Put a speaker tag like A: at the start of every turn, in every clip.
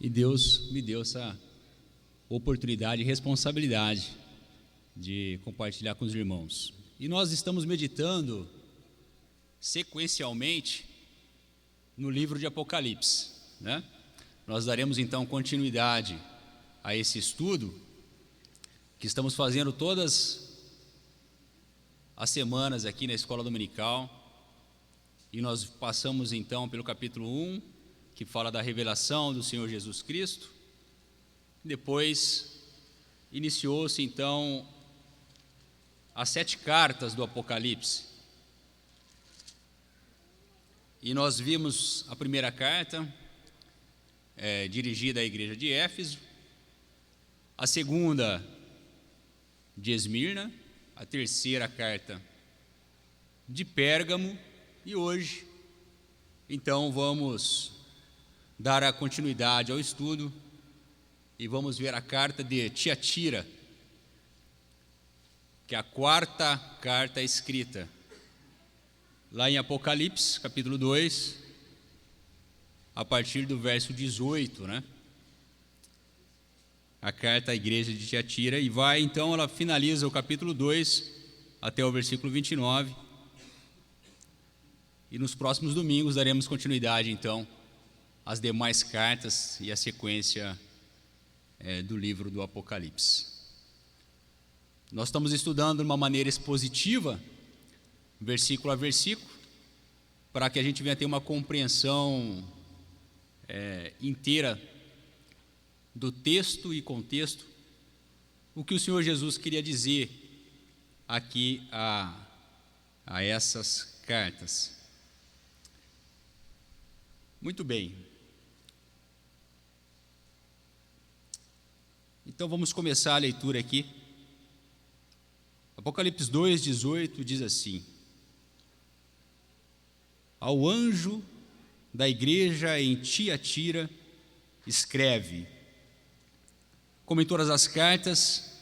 A: E Deus me deu essa oportunidade e responsabilidade de compartilhar com os irmãos. E nós estamos meditando sequencialmente no livro de Apocalipse, né? Nós daremos então continuidade a esse estudo que estamos fazendo todas as semanas aqui na escola dominical, e nós passamos então pelo capítulo 1, que fala da revelação do Senhor Jesus Cristo. Depois iniciou-se então as 7 cartas do Apocalipse, e nós vimos a primeira carta dirigida à igreja de Éfeso, a segunda de Esmirna, a terceira carta de Pérgamo, e hoje então vamos dar a continuidade ao estudo e vamos ver a carta de Tiatira, que é a 4ª carta escrita lá em Apocalipse, capítulo 2, a partir do verso 18, né? A carta à igreja de Tiatira, e então ela finaliza o capítulo 2 até o versículo 29, e nos próximos domingos daremos continuidade então às demais cartas e a sequência do livro do Apocalipse. Nós estamos estudando de uma maneira expositiva, versículo a versículo, para que a gente venha ter uma compreensão inteira do texto e contexto, o que o Senhor Jesus queria dizer aqui a essas cartas. Muito bem. Então vamos começar a leitura aqui. Apocalipse 2:18 diz assim: Ao anjo da igreja em Tiatira escreve. Como em todas as cartas,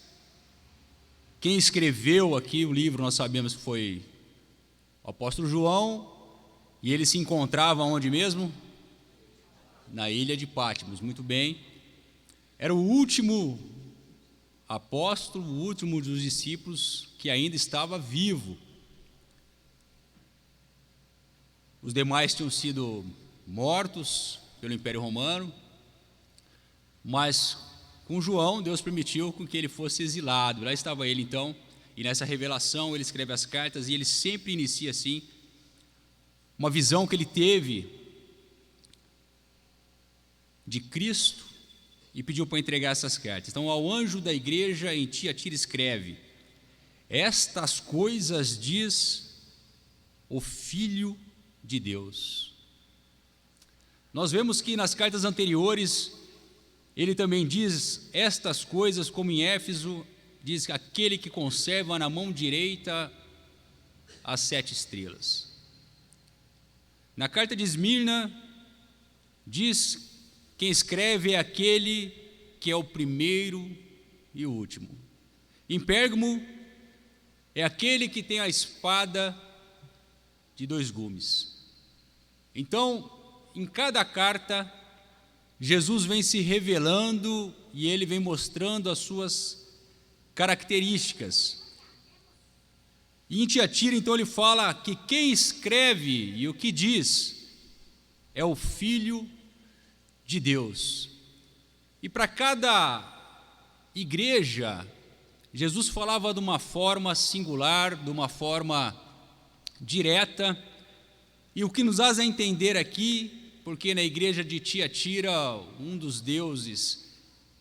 A: quem escreveu aqui o livro nós sabemos que foi o apóstolo João, e ele se encontrava onde mesmo? Na ilha de Patmos. Muito bem. Era o último apóstolo, o último dos discípulos que ainda estava vivo. Os demais tinham sido mortos pelo Império Romano, mas com João Deus permitiu que ele fosse exilado. Lá estava ele então, e nessa revelação ele escreve as cartas, e ele sempre inicia assim, uma visão que ele teve de Cristo, e pediu para entregar essas cartas. Então, ao anjo da igreja em Tiatira escreve: Estas coisas diz o Filho de Deus. Nós vemos que nas cartas anteriores ele também diz estas coisas, como em Éfeso diz que aquele que conserva na mão direita as 7 estrelas. Na carta de Esmirna diz: quem escreve é aquele que é o primeiro e o último. Em Pérgamo é aquele que tem a espada de 2 gumes. Então, em cada carta, Jesus vem se revelando e ele vem mostrando as suas características. E em Tiatira, então, ele fala que quem escreve e o que diz é o Filho de Deus. E para cada igreja, Jesus falava de uma forma singular, de uma forma direta, e o que nos faz a entender aqui, porque na igreja de Tiatira, um dos deuses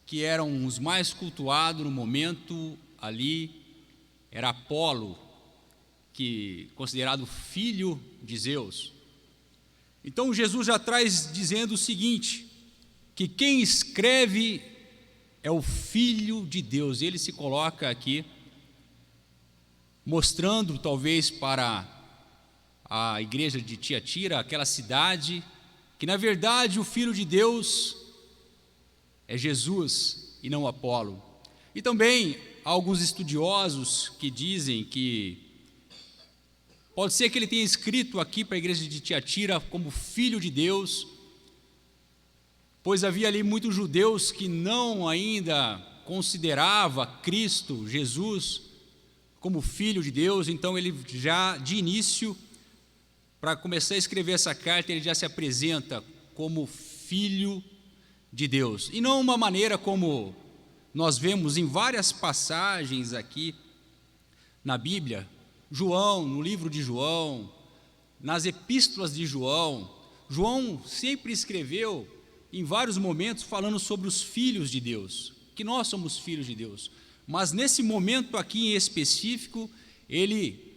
A: que eram os mais cultuados no momento ali era Apolo, que considerado filho de Zeus. Então Jesus já traz dizendo o seguinte, que quem escreve é o Filho de Deus. Ele se coloca aqui mostrando talvez para a igreja de Tiatira, aquela cidade, que na verdade o Filho de Deus é Jesus e não Apolo. E também há alguns estudiosos que dizem que pode ser que ele tenha escrito aqui para a igreja de Tiatira como Filho de Deus, pois havia ali muitos judeus que não ainda considerava Cristo, Jesus, como Filho de Deus. Então ele já de início, para começar a escrever essa carta, ele já se apresenta como Filho de Deus, e não uma maneira como nós vemos em várias passagens aqui na Bíblia. João, no livro de João, nas epístolas de João, João sempre escreveu em vários momentos falando sobre os filhos de Deus, que nós somos filhos de Deus, mas nesse momento aqui em específico, ele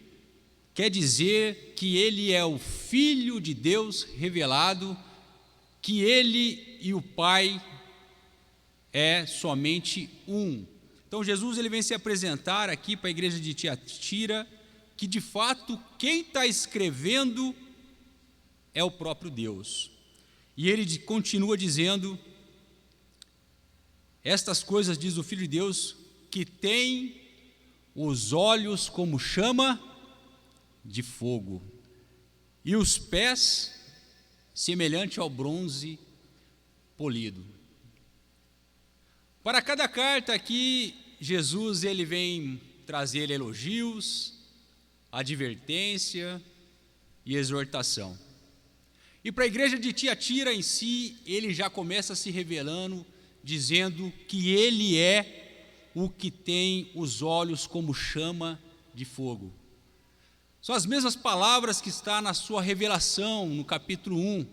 A: quer dizer que ele é o Filho de Deus revelado, que ele e o Pai é somente um. Então Jesus ele vem se apresentar aqui para a igreja de Tiatira, que de fato quem está escrevendo é o próprio Deus. E ele continua dizendo: estas coisas diz o Filho de Deus, que tem os olhos como chama de fogo, e os pés semelhante ao bronze polido. Para cada carta aqui, Jesus ele vem trazer elogios, advertência e exortação. E para a igreja de Tiatira em si, ele já começa se revelando, dizendo que ele é o que tem os olhos como chama de fogo. São as mesmas palavras que está na sua revelação, no capítulo 1,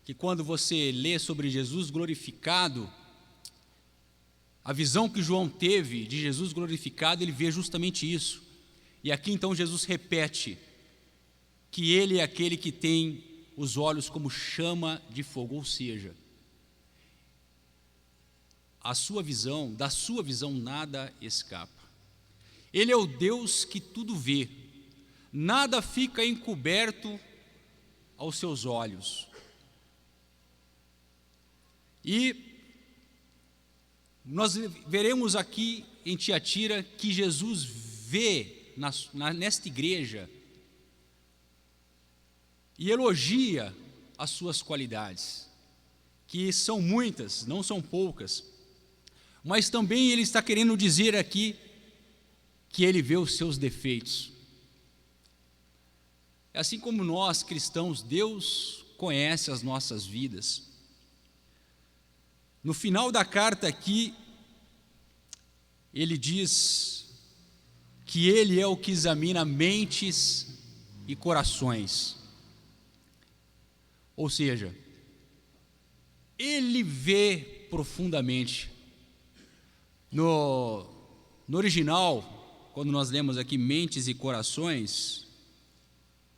A: que quando você lê sobre Jesus glorificado, a visão que João teve de Jesus glorificado, ele vê justamente isso. E aqui então Jesus repete que ele é aquele que tem os olhos como chama de fogo, ou seja, da sua visão nada escapa. Ele é o Deus que tudo vê, nada fica encoberto aos seus olhos. E nós veremos aqui em Tiatira que Jesus vê nesta igreja e elogia as suas qualidades, que são muitas, não são poucas, mas também ele está querendo dizer aqui que ele vê os seus defeitos. Assim como nós cristãos, Deus conhece as nossas vidas. No final da carta aqui, ele diz que ele é o que examina mentes e corações. Ou seja, ele vê profundamente. No original, quando nós lemos aqui mentes e corações,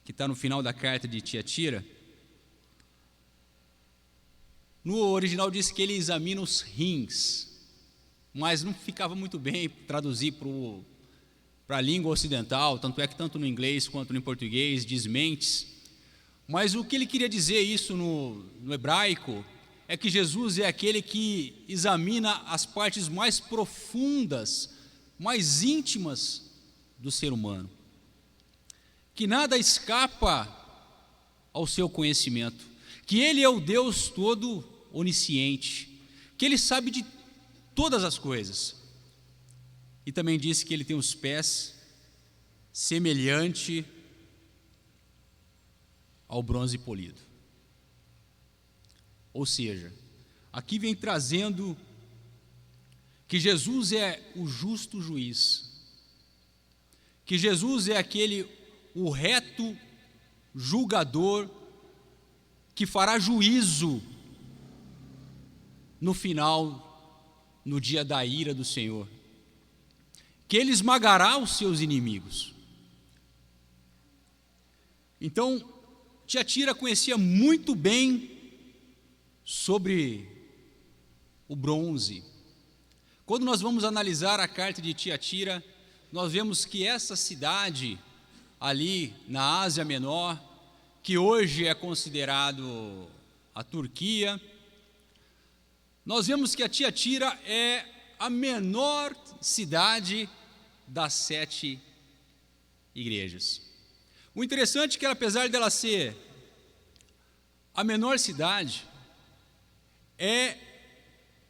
A: que está no final da carta de Tiatira, no original diz que ele examina os rins, mas não ficava muito bem traduzir para a língua ocidental, tanto é que tanto no inglês quanto no português diz mentes. Mas o que ele queria dizer isso no hebraico é que Jesus é aquele que examina as partes mais profundas, mais íntimas do ser humano, que nada escapa ao seu conhecimento, que ele é o Deus todo onisciente, que ele sabe de todas as coisas. E também disse que ele tem os pés semelhante ao bronze polido. Ou seja, aqui vem trazendo que Jesus é o justo juiz, que Jesus é o reto julgador que fará juízo no final, no dia da ira do Senhor, que ele esmagará os seus inimigos. Então, Tiatira conhecia muito bem sobre o bronze. Quando nós vamos analisar a carta de Tiatira, nós vemos que essa cidade ali na Ásia Menor, que hoje é considerado a Turquia, nós vemos que a Tiatira é a menor cidade das 7 igrejas. O interessante é que, apesar dela ser a menor cidade, é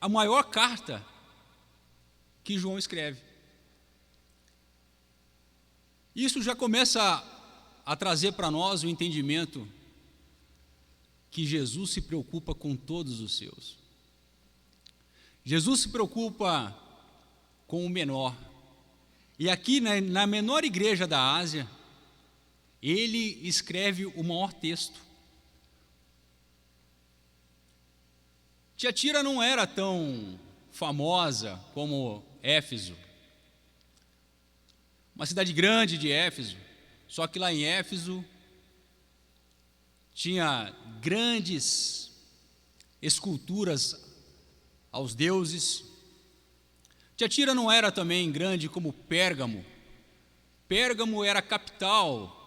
A: a maior carta que João escreve. Isso já começa a trazer para nós o entendimento que Jesus se preocupa com todos os seus. Jesus se preocupa com o menor. E aqui na menor igreja da Ásia, ele escreve o maior texto. Tiatira não era tão famosa como Éfeso, uma cidade grande de Éfeso, só que lá em Éfeso tinha grandes esculturas aos deuses. Tiatira não era também grande como Pérgamo. Pérgamo era a capital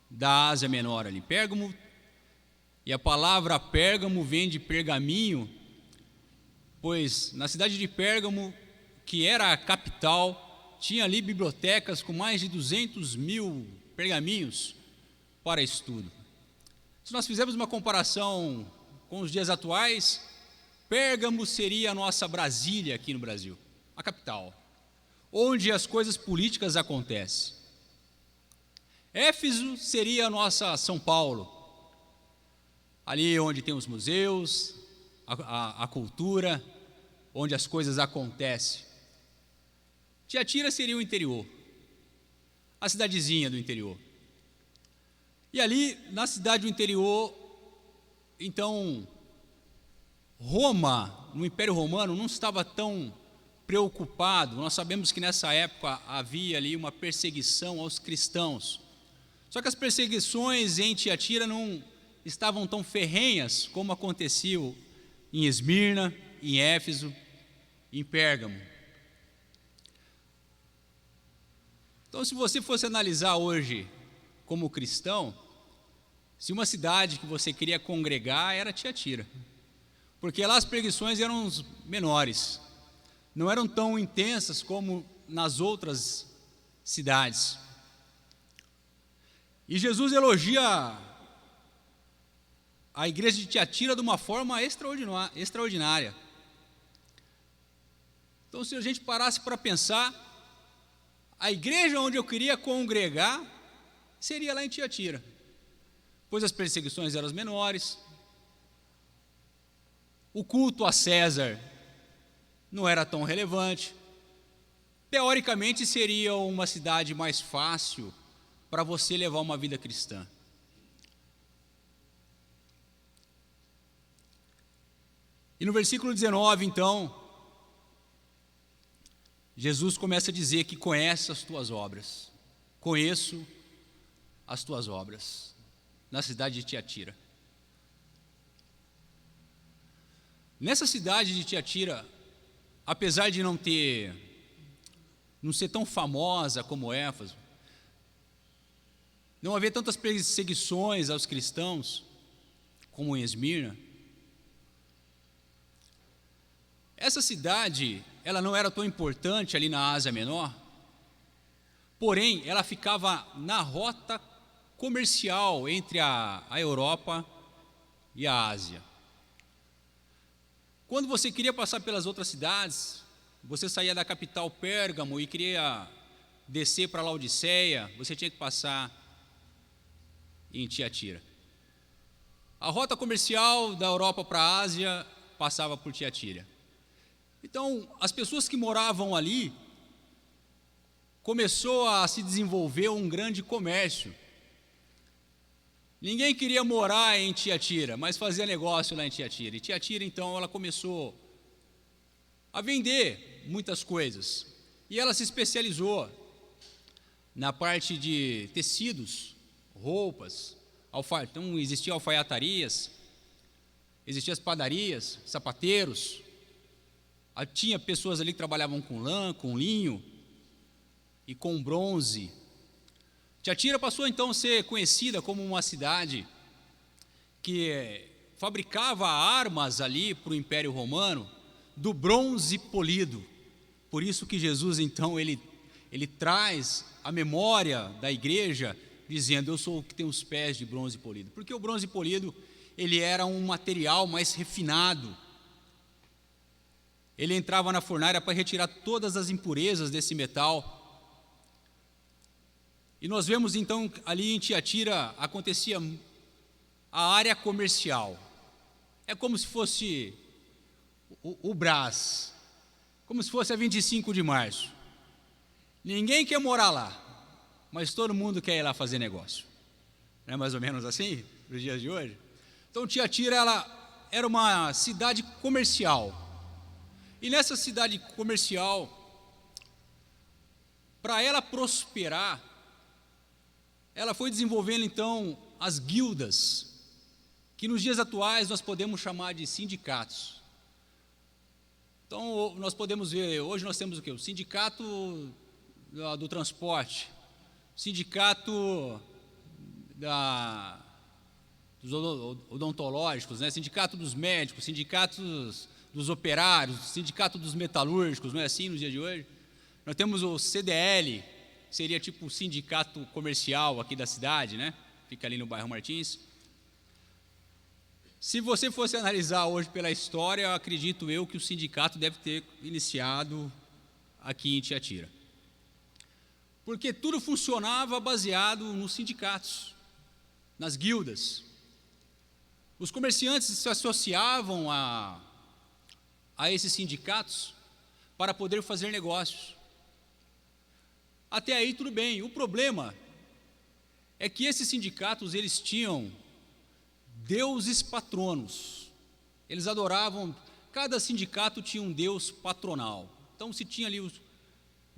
A: da Ásia Menor ali. Pérgamo, e a palavra Pérgamo vem de pergaminho, pois na cidade de Pérgamo, que era a capital, tinha ali bibliotecas com mais de 200.000 pergaminhos para estudo. Se nós fizermos uma comparação com os dias atuais, Pérgamo seria a nossa Brasília aqui no Brasil, a capital, onde as coisas políticas acontecem. Éfeso seria a nossa São Paulo, ali onde tem os museus, a cultura, onde as coisas acontecem. Tiatira seria o interior, a cidadezinha do interior. E ali, na cidade do interior, então, Roma, no Império Romano, não estava tão preocupado. Nós sabemos que nessa época havia ali uma perseguição aos cristãos. Só que as perseguições em Tiatira não estavam tão ferrenhas como aconteceu em Esmirna, em Éfeso, em Pérgamo. Então, se você fosse analisar hoje como cristão, se uma cidade que você queria congregar era Tiatira, porque lá as perseguições eram menores, não eram tão intensas como nas outras cidades. E Jesus elogia a igreja de Tiatira de uma forma extraordinária. Então, se a gente parasse para pensar, a igreja onde eu queria congregar seria lá em Tiatira, pois as perseguições eram menores, o culto a César não era tão relevante, teoricamente seria uma cidade mais fácil para você levar uma vida cristã. E no versículo 19, então, Jesus começa a dizer que conhece as tuas obras. Conheço as tuas obras, na cidade de Tiatira. Nessa cidade de Tiatira, apesar de não ser tão famosa como Éfeso, não haver tantas perseguições aos cristãos como em Esmirna, essa cidade, ela não era tão importante ali na Ásia Menor, porém, ela ficava na rota comercial entre a Europa e a Ásia. Quando você queria passar pelas outras cidades, você saía da capital Pérgamo e queria descer para Laodiceia, você tinha que passar em Tiatira. A rota comercial da Europa para a Ásia passava por Tiatira. Então, as pessoas que moravam ali, começou a se desenvolver um grande comércio. Ninguém queria morar em Tiatira, mas fazia negócio lá em Tiatira. E Tiatira, então, ela começou a vender muitas coisas. E ela se especializou na parte de tecidos, roupas. Então, existiam alfaiatarias, existiam as padarias, sapateiros. Tinha pessoas ali que trabalhavam com lã, com linho e com bronze. Tiatira passou então a ser conhecida como uma cidade que fabricava armas ali para o Império Romano do bronze polido. Por isso que Jesus então ele traz a memória da igreja dizendo: eu sou o que tem os pés de bronze polido. Porque o bronze polido ele era um material mais refinado ele entrava na fornalha para retirar todas as impurezas desse metal. E nós vemos então ali em Tiatira acontecia a área comercial. É como se fosse o Brás, como se fosse a 25 de março. Ninguém quer morar lá, mas todo mundo quer ir lá fazer negócio. Não é mais ou menos assim, nos dias de hoje? Então Tiatira ela era uma cidade comercial. E nessa cidade comercial, para ela prosperar, ela foi desenvolvendo então as guildas, que nos dias atuais nós podemos chamar de sindicatos. Então nós podemos ver, hoje nós temos o quê? O sindicato do transporte, o sindicato dos odontológicos, né? Sindicato dos médicos, sindicatos dos operários, sindicato dos metalúrgicos, não é assim nos dias de hoje? Nós temos o CDL, que seria tipo o sindicato comercial aqui da cidade, né? Fica ali no bairro Martins. Se você fosse analisar hoje pela história, eu acredito eu que o sindicato deve ter iniciado aqui em Tiatira. Porque tudo funcionava baseado nos sindicatos, nas guildas. Os comerciantes se associavam a esses sindicatos para poder fazer negócios. Até aí tudo bem. O problema é que esses sindicatos, eles tinham deuses patronos. Eles adoravam, cada sindicato tinha um deus patronal. Então se tinha ali o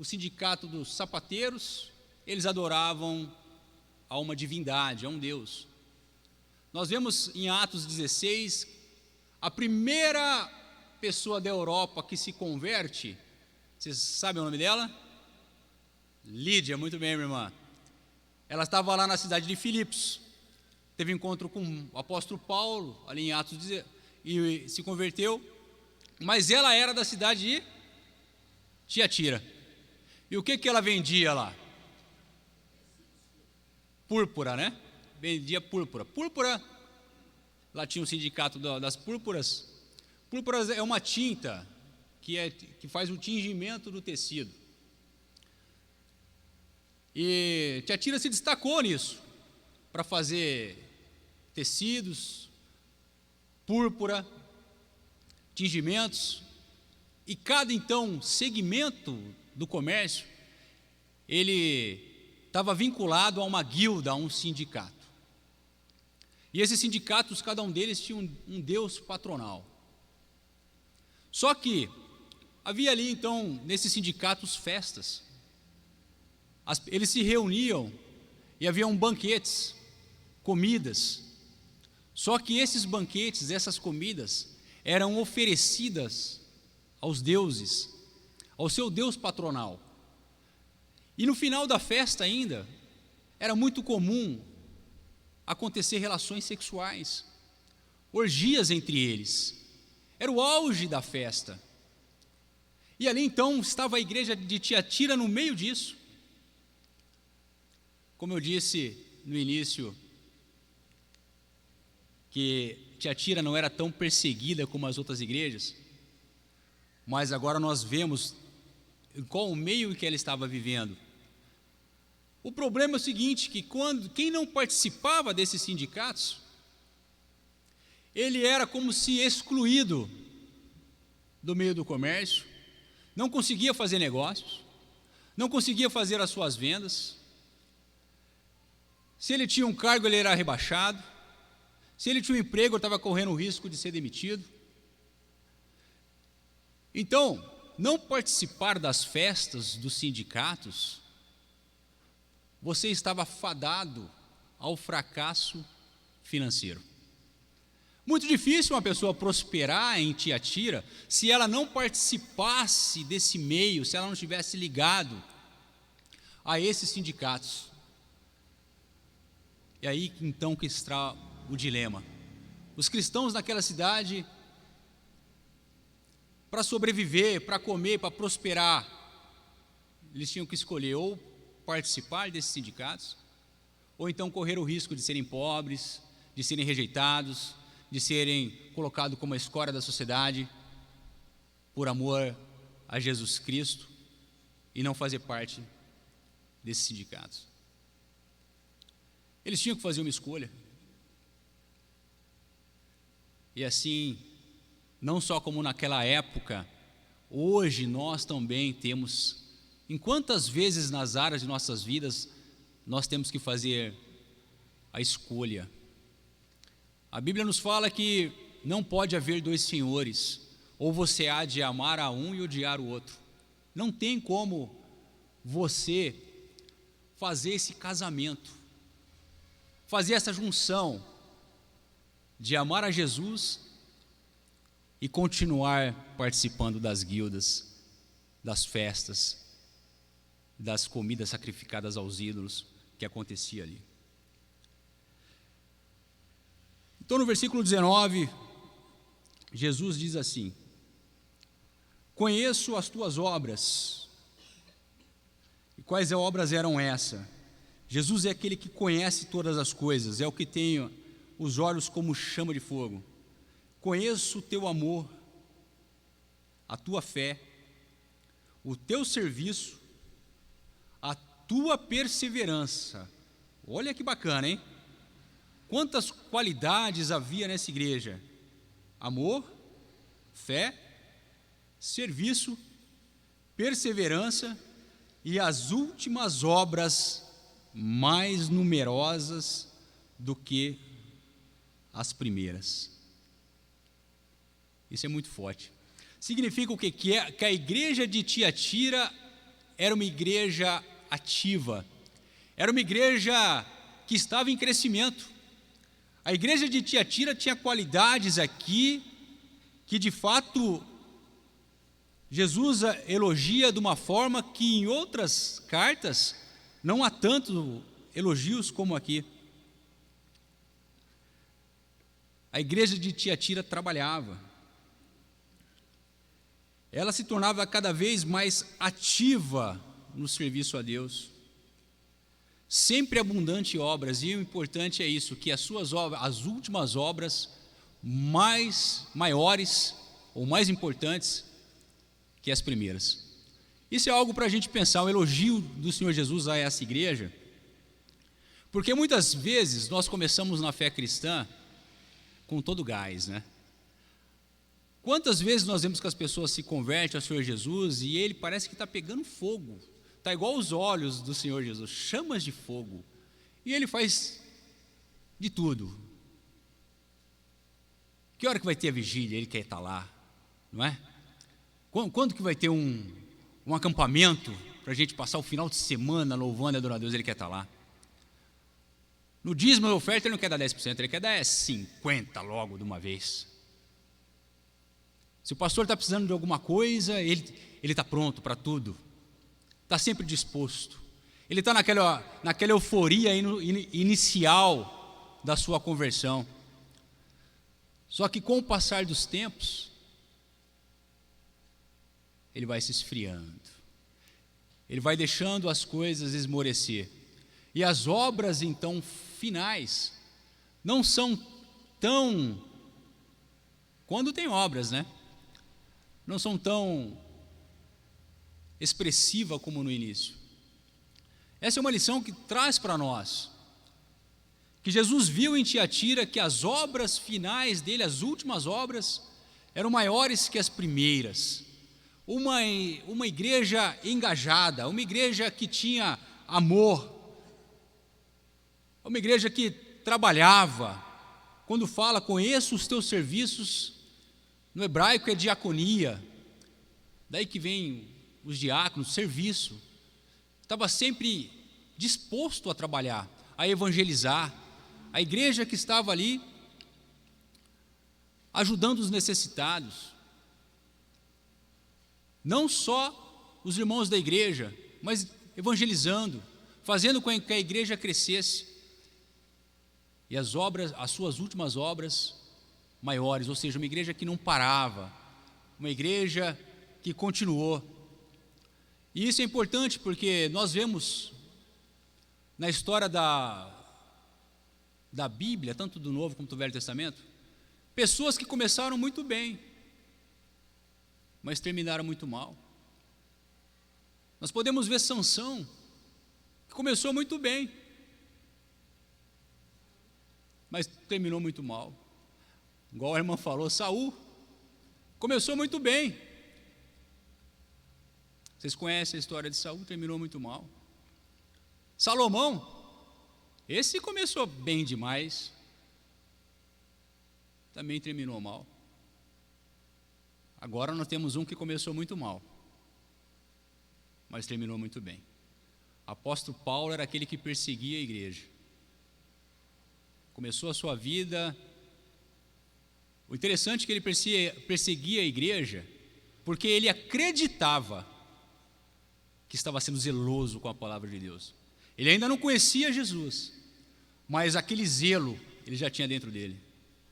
A: sindicato dos sapateiros, eles adoravam a uma divindade, a um deus. Nós vemos em Atos 16, a primeira pessoa da Europa que se converte, vocês sabem o nome dela? Lídia, muito bem, minha irmã. Ela estava lá na cidade de Filipos, teve encontro com o apóstolo Paulo, ali em Atos 16, e se converteu, mas ela era da cidade de Tiatira. E o que ela vendia lá? Púrpura, né? Vendia púrpura. Púrpura, lá tinha um sindicato das púrpuras. Púrpura é uma tinta que faz o tingimento do tecido. E Tiatira se destacou nisso, para fazer tecidos, púrpura, tingimentos, e cada então segmento do comércio, ele estava vinculado a uma guilda, a um sindicato. E esses sindicatos, cada um deles tinha um deus patronal. Só que havia ali então, nesses sindicatos, festas. Eles se reuniam e haviam banquetes, comidas. Só que esses banquetes, essas comidas, eram oferecidas aos deuses, ao seu deus patronal. E no final da festa ainda, era muito comum acontecer relações sexuais, orgias entre eles. Era o auge da festa. E ali então estava a igreja de Tiatira no meio disso. Como eu disse no início, que Tiatira não era tão perseguida como as outras igrejas, mas agora nós vemos em qual o meio que ela estava vivendo. O problema é o seguinte, que quem não participava desses sindicatos, ele era como se excluído do meio do comércio, não conseguia fazer negócios, não conseguia fazer as suas vendas. Se ele tinha um cargo, ele era rebaixado. Se ele tinha um emprego, ele estava correndo o risco de ser demitido. Então, não participar das festas dos sindicatos, você estava fadado ao fracasso financeiro. Muito difícil uma pessoa prosperar em Tiatira se ela não participasse desse meio, se ela não estivesse ligado a esses sindicatos. E aí então que está o dilema. Os cristãos naquela cidade, para sobreviver, para comer, para prosperar, eles tinham que escolher ou participar desses sindicatos, ou então correr o risco de serem pobres, de serem rejeitados, de serem colocados como a escória da sociedade. por amor a Jesus Cristo e não fazer parte desses sindicatos. Eles tinham que fazer uma escolha. E assim, não só como naquela época, hoje nós também temos, em quantas vezes nas áreas de nossas vidas nós temos que fazer a escolha. A Bíblia nos fala que não pode haver dois senhores, ou você há de amar a um e odiar o outro. Não tem como você fazer esse casamento, fazer essa junção de amar a Jesus e continuar participando das guildas, das festas, das comidas sacrificadas aos ídolos que acontecia ali. Então no versículo 19, Jesus diz assim: conheço as tuas obras. E quais obras eram essas? Jesus é aquele que conhece todas as coisas, é o que tem os olhos como chama de fogo. Conheço o teu amor, a tua fé, o teu serviço, a tua perseverança. Olha que bacana, hein? Quantas qualidades havia nessa igreja: amor, fé, serviço, perseverança e as últimas obras mais numerosas do que as primeiras. Isso é muito forte. Significa o quê? Que a igreja de Tiatira era uma igreja ativa, era uma igreja que estava em crescimento. A igreja de Tiatira tinha qualidades aqui que de fato Jesus elogia de uma forma que em outras cartas não há tantos elogios como aqui. A igreja de Tiatira trabalhava, ela se tornava cada vez mais ativa no serviço a Deus, sempre abundante em obras, e o importante é isso, que as suas obras, as últimas obras maiores ou mais importantes que as primeiras. Isso é algo para a gente pensar, um elogio do Senhor Jesus a essa igreja, porque muitas vezes nós começamos na fé cristã com todo gás, né? Quantas vezes nós vemos que as pessoas se convertem ao Senhor Jesus e ele parece que está pegando fogo, está igual os olhos do Senhor Jesus, chamas de fogo, e ele faz de tudo. Que hora que vai ter a vigília? Ele quer estar lá, não é? Quando que vai ter um acampamento para a gente passar o final de semana louvando e adorando a Deus? Ele quer estar lá. No dízimo e oferta ele não quer dar 10%, ele quer dar 50% logo de uma vez. Se o pastor está precisando de alguma coisa, ele está pronto para tudo, está sempre disposto. Ele está naquela euforia inicial da sua conversão. Só que com o passar dos tempos, ele vai se esfriando, ele vai deixando as coisas esmorecer, e as obras então finais não são tão, quando tem obras, né? Não são tão expressiva como no início. Essa é uma lição que traz para nós, que Jesus viu em Tiatira que as obras finais dele, as últimas obras, eram maiores que as primeiras. Uma igreja engajada, uma igreja que tinha amor, uma igreja que trabalhava. Quando fala, conheço os teus serviços, no hebraico é diaconia, daí que vem os diáconos, serviço. Estava sempre disposto a trabalhar, a evangelizar. A igreja que estava ali, ajudando os necessitados. Não só os irmãos da igreja, mas evangelizando, fazendo com que a igreja crescesse. E as suas últimas obras maiores, ou seja, uma igreja que não parava, uma igreja que continuou. E isso é importante porque nós vemos na história da Bíblia, tanto do Novo como do Velho Testamento, pessoas que começaram muito bem, mas terminaram muito mal. Nós podemos ver Sansão, que começou muito bem, mas terminou muito mal. Igual a irmã falou, Saul começou muito bem. Vocês conhecem a história de Saul, terminou muito mal. Salomão, esse começou bem demais, também terminou mal. Agora nós temos um que começou muito mal, mas terminou muito bem. Apóstolo Paulo era aquele que perseguia a igreja. Começou a sua vida. O interessante é que ele perseguia a igreja porque ele acreditava que estava sendo zeloso com a palavra de Deus. Ele ainda não conhecia Jesus, mas aquele zelo ele já tinha dentro dele.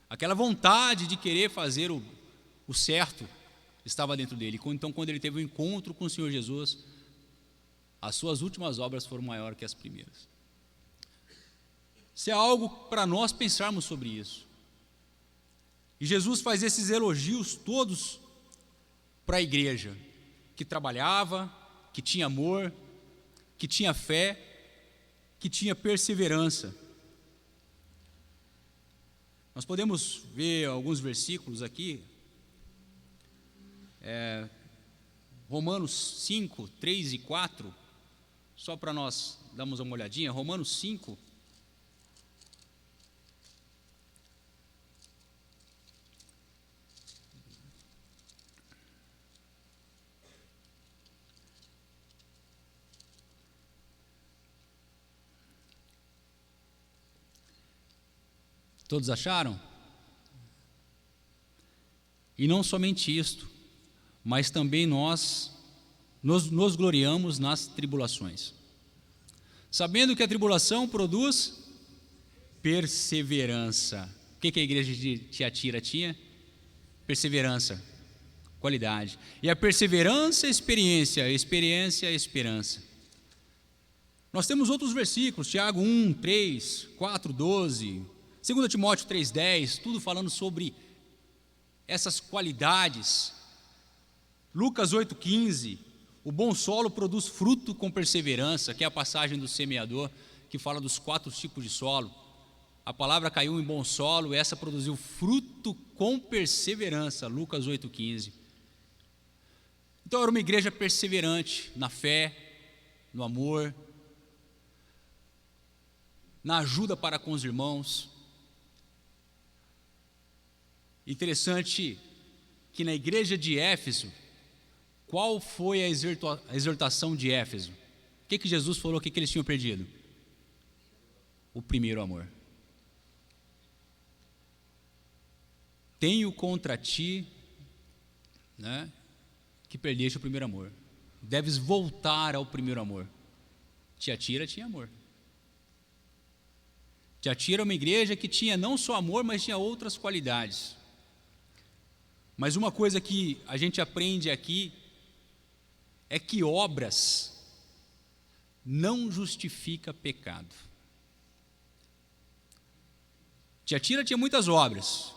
A: Aquela vontade de querer fazer o certo estava dentro dele. Então, quando ele teve um encontro com o Senhor Jesus, as suas últimas obras foram maiores que as primeiras. Isso é algo para nós pensarmos sobre isso. E Jesus faz esses elogios todos para a igreja, que trabalhava, que tinha amor, que tinha fé, que tinha perseverança. Nós podemos ver alguns versículos aqui, Romanos 5, 3 e 4, só para nós darmos uma olhadinha. Romanos 5, todos acharam? E não somente isto, mas também nós nos gloriamos nas tribulações, sabendo que a tribulação produz perseverança. O que a igreja de Tiatira tinha? Perseverança, qualidade. E a perseverança, experiência, a experiência, a esperança. Nós temos outros versículos, Tiago 1, 3, 4, 12, 2 Timóteo 3,10, tudo falando sobre essas qualidades. Lucas 8,15, o bom solo produz fruto com perseverança, que é a passagem do semeador, que fala dos 4 tipos de solo. A palavra caiu em bom solo, essa produziu fruto com perseverança, Lucas 8,15. Então era uma igreja perseverante na fé, no amor, na ajuda para com os irmãos. Interessante que na igreja de Éfeso, qual foi a exortação de Éfeso? O que Jesus falou, o que eles tinham perdido? O primeiro amor. Tenho contra ti, que perdeste o primeiro amor. Deves voltar ao primeiro amor. Tiatira tinha amor. Tiatira é uma igreja que tinha não só amor, mas tinha outras qualidades. Mas uma coisa que a gente aprende aqui é que obras não justifica pecado. Tiatira tinha muitas obras.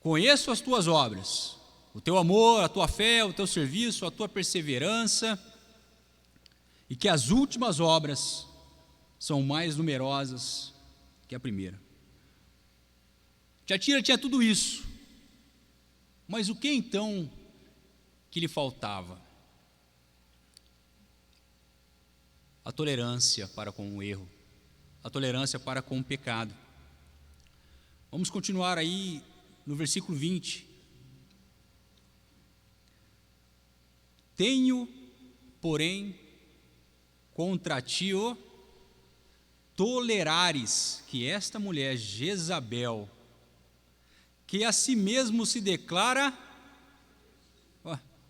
A: Conheço as tuas obras, o teu amor, a tua fé, o teu serviço, a tua perseverança, e que as últimas obras são mais numerosas que a primeira. Tiatira tinha tudo isso, mas o que então que lhe faltava? A tolerância para com o erro, a tolerância para com o pecado. Vamos continuar aí no versículo 20. Tenho, porém, contra ti o tolerares que esta mulher Jezabel, que a si mesmo se declara,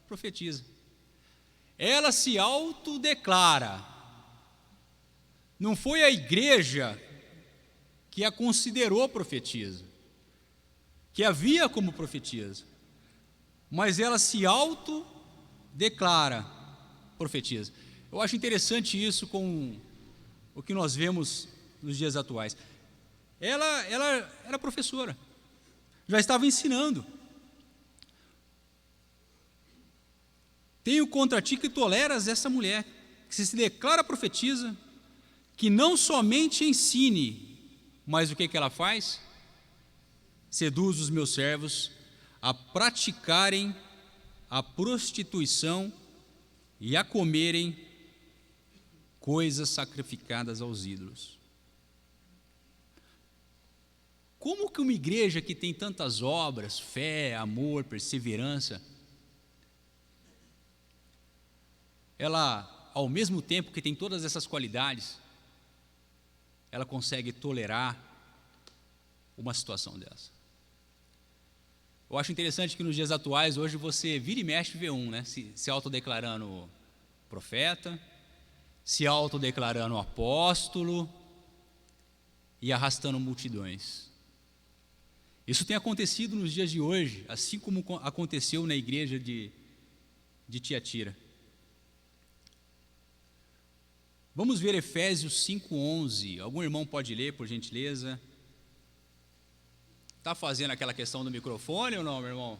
A: profetiza, ela se autodeclara. Não foi a igreja que a considerou profetisa, que a via como profetisa, mas ela se autodeclara profetisa. Eu acho interessante isso com o que nós vemos nos dias atuais. Ela era professora, já estava ensinando. Tenho contra ti que toleras essa mulher, que se declara profetisa, que não somente ensine, mas o que ela faz? Seduz os meus servos a praticarem a prostituição e a comerem coisas sacrificadas aos ídolos. Como que uma igreja que tem tantas obras, fé, amor, perseverança, ela, ao mesmo tempo que tem todas essas qualidades, ela consegue tolerar uma situação dessa? Eu acho interessante que nos dias atuais, hoje você vira e mexe vê né? Se autodeclarando profeta, se autodeclarando apóstolo e arrastando multidões. Isso tem acontecido nos dias de hoje, assim como aconteceu na igreja de Tiatira. Vamos ver Efésios 5:11. Algum irmão pode ler, por gentileza? Está fazendo aquela questão do microfone ou não, meu irmão?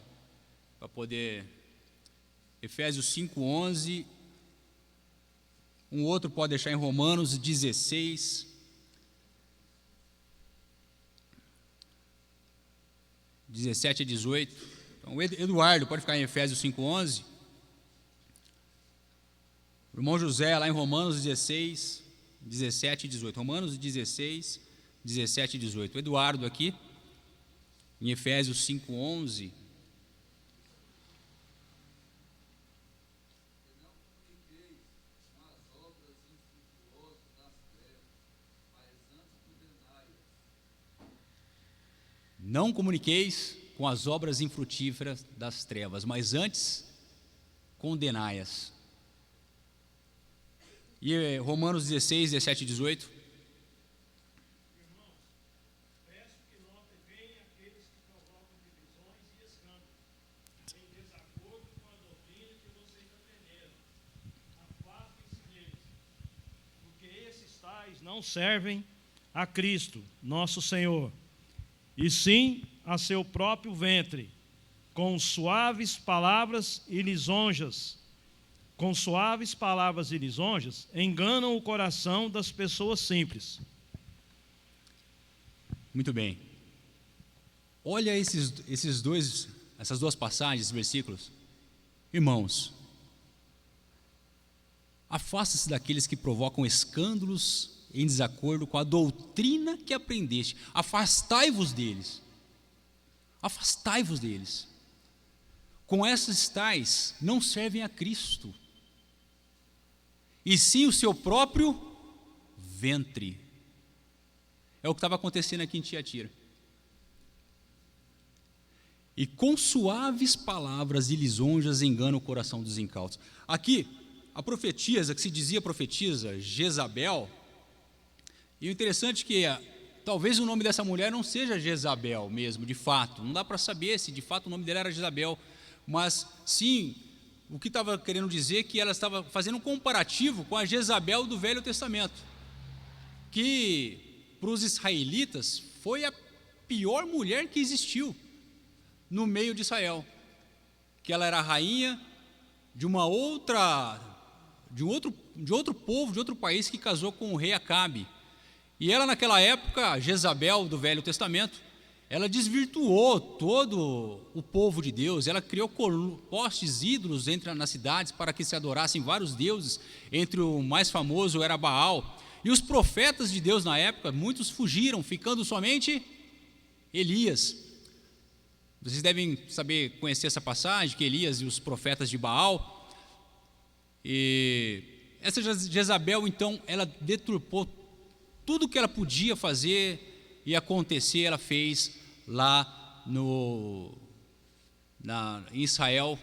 A: Para poder... Efésios 5:11. Um outro pode deixar em Romanos 16. (17 a 18). Então, Eduardo pode ficar em Efésios 5:11. O irmão José lá em Romanos 16, 17 e 18. Romanos 16, 17 e 18. O Eduardo aqui em Efésios 5:11. Não comuniqueis com as obras infrutíferas das trevas, mas antes condenai-as. E Romanos 16, 17 e 18.
B: Irmãos, peço que notem bem aqueles que provocam divisões e escândalos, em desacordo com a doutrina que vocês aprenderam. Afastem-se deles, porque esses tais não servem a Cristo, nosso Senhor, e sim a seu próprio ventre, com suaves palavras e lisonjas. Com suaves palavras e lisonjas, enganam o coração das pessoas simples.
A: Muito bem. Olha essas duas passagens, versículos. Irmãos, afasta-se daqueles que provocam escândalos em desacordo com a doutrina que aprendeste. Afastai-vos deles. Afastai-vos deles. Com essas tais não servem a Cristo, e sim o seu próprio ventre. É o que estava acontecendo aqui em Tiatira. E com suaves palavras e lisonjas engana o coração dos incautos. Aqui, a profetisa, que se dizia profetisa, Jezabel, e o interessante é que talvez o nome dessa mulher não seja Jezabel mesmo, de fato. Não dá para saber se de fato o nome dela era Jezabel, mas sim, o que estava querendo dizer é que ela estava fazendo um comparativo com a Jezabel do Velho Testamento, que para os israelitas foi a pior mulher que existiu no meio de Israel, que ela era a rainha de outro povo, de outro país, que casou com o rei Acabe. E ela, naquela época, Jezabel do Velho Testamento, ela desvirtuou todo o povo de Deus. Ela criou postes ídolos nas cidades para que se adorassem vários deuses. Entre o mais famoso era Baal. E os profetas de Deus na época, muitos fugiram, ficando somente Elias. Vocês devem conhecer essa passagem, que Elias e os profetas de Baal. E essa Jezabel, então, ela deturpou tudo que ela podia fazer e acontecer, ela fez lá em Israel,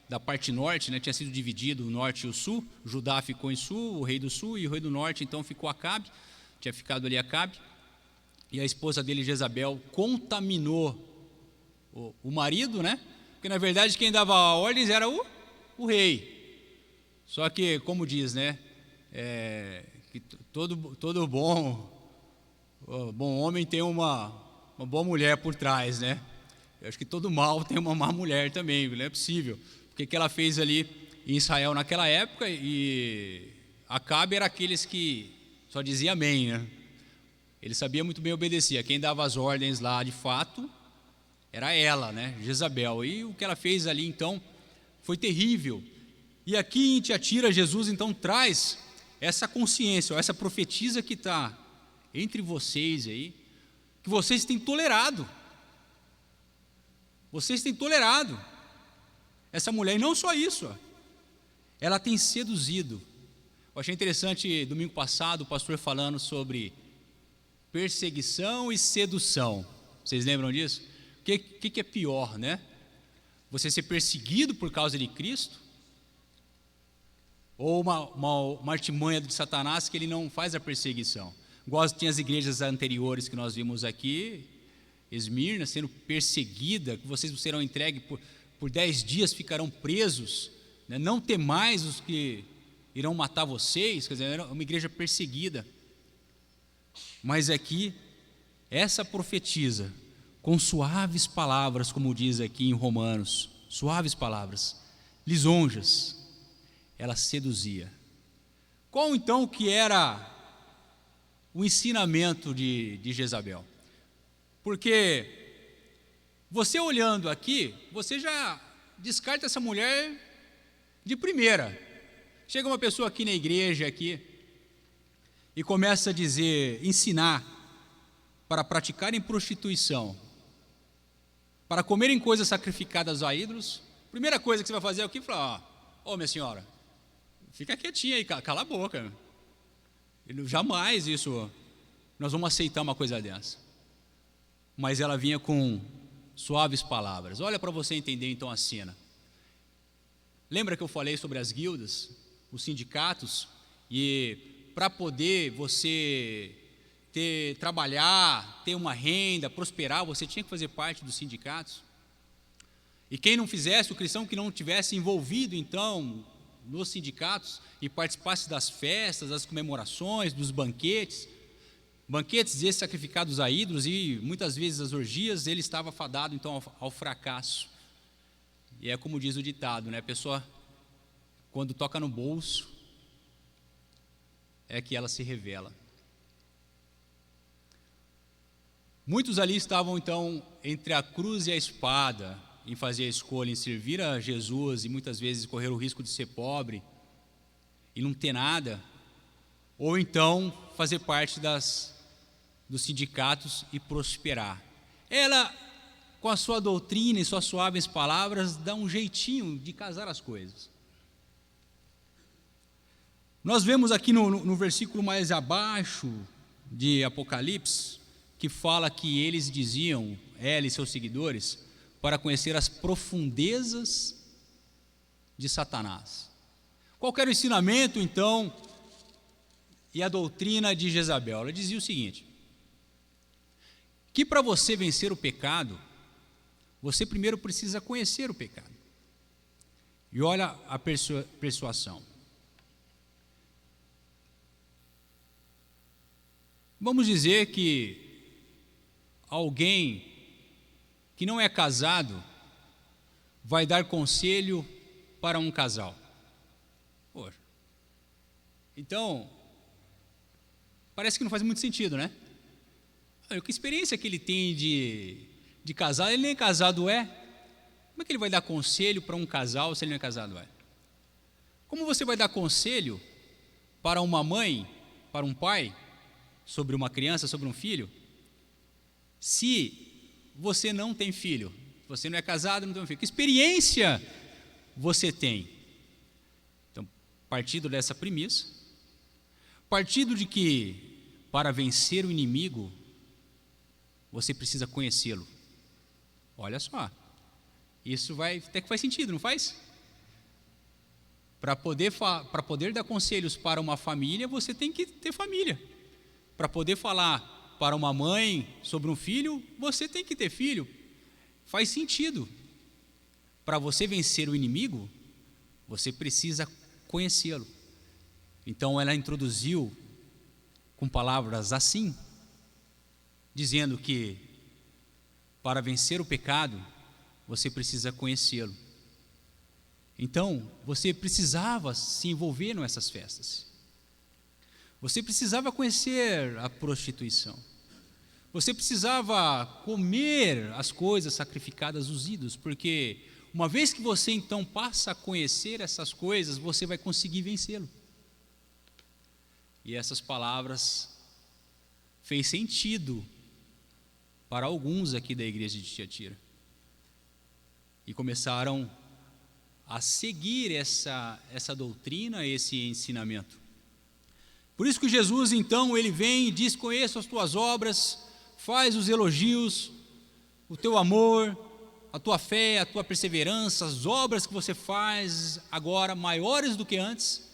A: da parte norte, né, tinha sido dividido o norte e o sul. Judá ficou em sul, o rei do sul, e o rei do norte então ficou Acabe, tinha ficado ali Acabe, e a esposa dele, Jezabel, contaminou o marido, né, porque na verdade quem dava ordens era o rei. Só que, como diz, né, que todo bom homem tem uma boa mulher por trás, né? Eu acho que todo mal tem uma má mulher também, não é possível. O que ela fez ali? em Israel naquela época, e Acabe era aqueles que só dizia amém, né? Ele sabia muito bem obedecer. Quem dava as ordens lá de fato era ela, né? Jezabel. E o que ela fez ali então foi terrível. E aqui em Tiatira, Jesus então traz essa consciência, essa profetisa que está entre vocês aí, que vocês têm tolerado. Vocês têm tolerado essa mulher, e não só isso, ela tem seduzido. Eu achei interessante, domingo passado, o pastor falando sobre perseguição e sedução. Vocês lembram disso? O que é pior, né? Você ser perseguido por causa de Cristo, ou uma artimanha de Satanás que ele não faz a perseguição. Igual tinha as igrejas anteriores que nós vimos aqui, Esmirna sendo perseguida, que vocês serão entregues por 10 dias, ficarão presos, né? Não temais os que irão matar vocês. Quer dizer, era uma igreja perseguida. Mas aqui, essa profetisa, com suaves palavras, como diz aqui em Romanos, suaves palavras, lisonjas, ela seduzia. Qual então que era o ensinamento de Jezabel? Porque você olhando aqui, você já descarta essa mulher de primeira. Chega uma pessoa aqui na igreja aqui e começa a dizer, ensinar para praticarem prostituição, para comerem coisas sacrificadas a ídolos. Primeira coisa que você vai fazer é o que? Falar, ó, minha senhora, fica quietinha aí, cala a boca. Jamais isso, nós vamos aceitar uma coisa dessa. Mas ela vinha com suaves palavras. Olha para você entender então a cena. Lembra que eu falei sobre as guildas, os sindicatos, e para poder você trabalhar, ter uma renda, prosperar, você tinha que fazer parte dos sindicatos. E quem não fizesse, o cristão que não tivesse envolvido então nos sindicatos e participasse das festas, das comemorações, dos banquetes esses sacrificados a ídolos e muitas vezes as orgias, ele estava fadado então ao fracasso. E é como diz o ditado, né? A pessoa, quando toca no bolso, é que ela se revela. Muitos ali estavam então entre a cruz e a espada, em fazer a escolha em servir a Jesus e muitas vezes correr o risco de ser pobre e não ter nada, ou então fazer parte dos sindicatos e prosperar. Ela, com a sua doutrina e suas suaves palavras, dá um jeitinho de casar as coisas. Nós vemos aqui no versículo mais abaixo de Apocalipse, que fala que eles diziam, ela e seus seguidores, para conhecer as profundezas de Satanás. Qual era o ensinamento, então, e a doutrina de Jezabel? Ela dizia o seguinte, que para você vencer o pecado, você primeiro precisa conhecer o pecado. E olha a persuasão. Vamos dizer que alguém que não é casado vai dar conselho para um casal. Poxa. Então, parece que não faz muito sentido, né? Que experiência que ele tem de casar? Ele nem casado é. Como é que ele vai dar conselho para um casal se ele não é casado é? Como você vai dar conselho para uma mãe, para um pai, sobre uma criança, sobre um filho, se você não tem filho? Você não é casado, não tem um filho. Que experiência você tem? Então, partindo dessa premissa, partindo de que para vencer o inimigo, você precisa conhecê-lo. Olha só, isso até que faz sentido, não faz? Para poder dar conselhos para uma família, você tem que ter família. Para poder falar para uma mãe sobre um filho, você tem que ter filho. Faz sentido. Para você vencer o inimigo, você precisa conhecê-lo. Então ela introduziu com palavras assim, dizendo que para vencer o pecado, você precisa conhecê-lo. Então, você precisava se envolver nessas festas. Você precisava conhecer a prostituição. Você precisava comer as coisas sacrificadas dos ídolos, porque uma vez que você então passa a conhecer essas coisas, você vai conseguir vencê-lo. E essas palavras fez sentido para alguns aqui da igreja de Tiatira. E começaram a seguir essa doutrina, esse ensinamento. Por isso que Jesus então, ele vem e diz: conheço as tuas obras, faz os elogios, o teu amor, a tua fé, a tua perseverança, as obras que você faz agora maiores do que antes,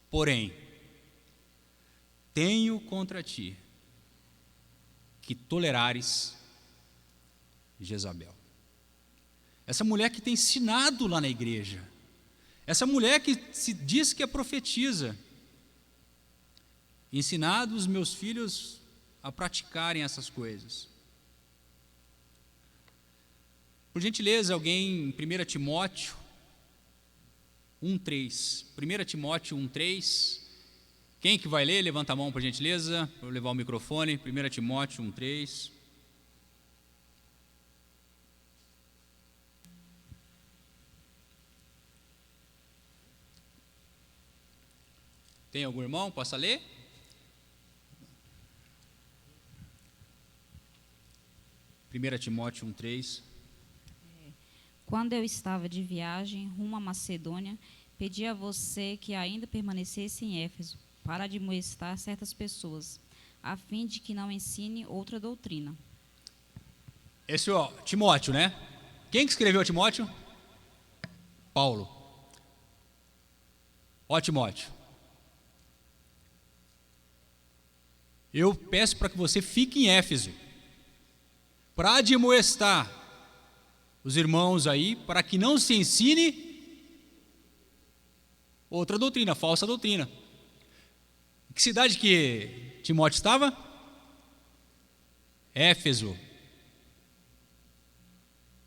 A: porém, tenho contra ti que tolerares Jezabel. Essa mulher que tem ensinado lá na igreja, essa mulher que se diz que é profetiza, ensinado os meus filhos a praticarem essas coisas. Por gentileza, alguém em 1 Timóteo 1:3. 1 Timóteo 1:3. Quem que vai ler? Levanta a mão, por gentileza, para eu levar o microfone. 1 Timóteo 1:3. Tem algum irmão? Possa ler? Primeira Timóteo 1:3.
C: Quando eu estava de viagem rumo à Macedônia, pedi a você que ainda permanecesse em Éfeso, para admoestar certas pessoas, a fim de que não ensine outra doutrina.
A: Esse é Timóteo, né? Quem que escreveu Timóteo? Paulo. Timóteo, eu peço para que você fique em Éfeso, para admoestar os irmãos aí, para que não se ensine outra doutrina, falsa doutrina. Em que cidade que Timóteo estava? Éfeso.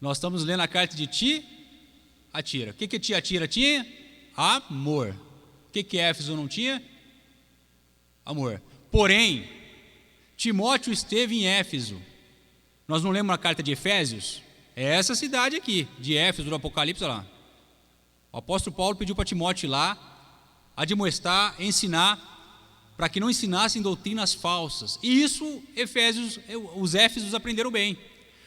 A: Nós estamos lendo a carta de Tiatira. O que Tiatira tinha? Amor. O que Éfeso não tinha? Amor. Porém, Timóteo esteve em Éfeso. Nós não lemos a carta de Efésios? É essa cidade aqui, de Éfeso, do Apocalipse lá. O apóstolo Paulo pediu para Timóteo ir lá, admoestar, ensinar, para que não ensinassem doutrinas falsas. E isso os Éfesos aprenderam bem,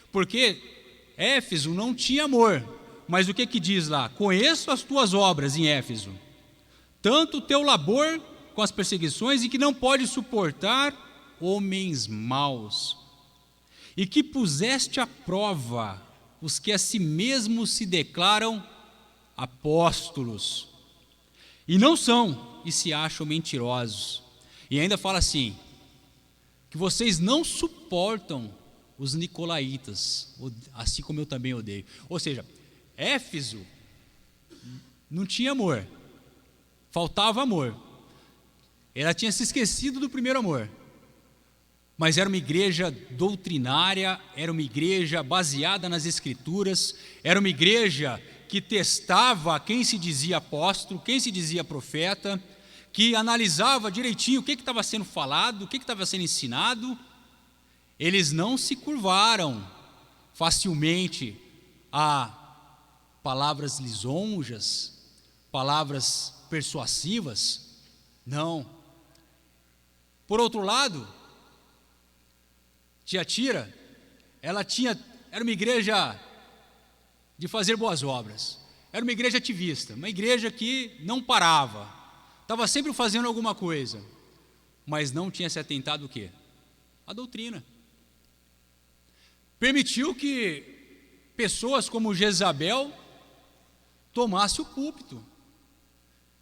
A: porque Éfeso não tinha amor. Mas o que diz lá? Conheço as tuas obras em Éfeso, tanto o teu labor com as perseguições, e que não pode suportar homens maus, e que puseste à prova os que a si mesmos se declaram apóstolos, e não são, e se acham mentirosos. E ainda fala assim, que vocês não suportam os nicolaítas, assim como eu também odeio. Ou seja, Éfeso não tinha amor, faltava amor. Ela tinha se esquecido do primeiro amor, mas era uma igreja doutrinária, era uma igreja baseada nas escrituras, era uma igreja que testava quem se dizia apóstolo, quem se dizia profeta, que analisava direitinho o que estava sendo falado, o que estava sendo ensinado. Eles não se curvaram facilmente a palavras lisonjas, palavras persuasivas, não. Por outro lado, Tiatira, era uma igreja de fazer boas obras, era uma igreja ativista, uma igreja que não parava, estava sempre fazendo alguma coisa, mas não tinha se atentado o quê? A doutrina. Permitiu que pessoas como Jezabel tomasse o púlpito,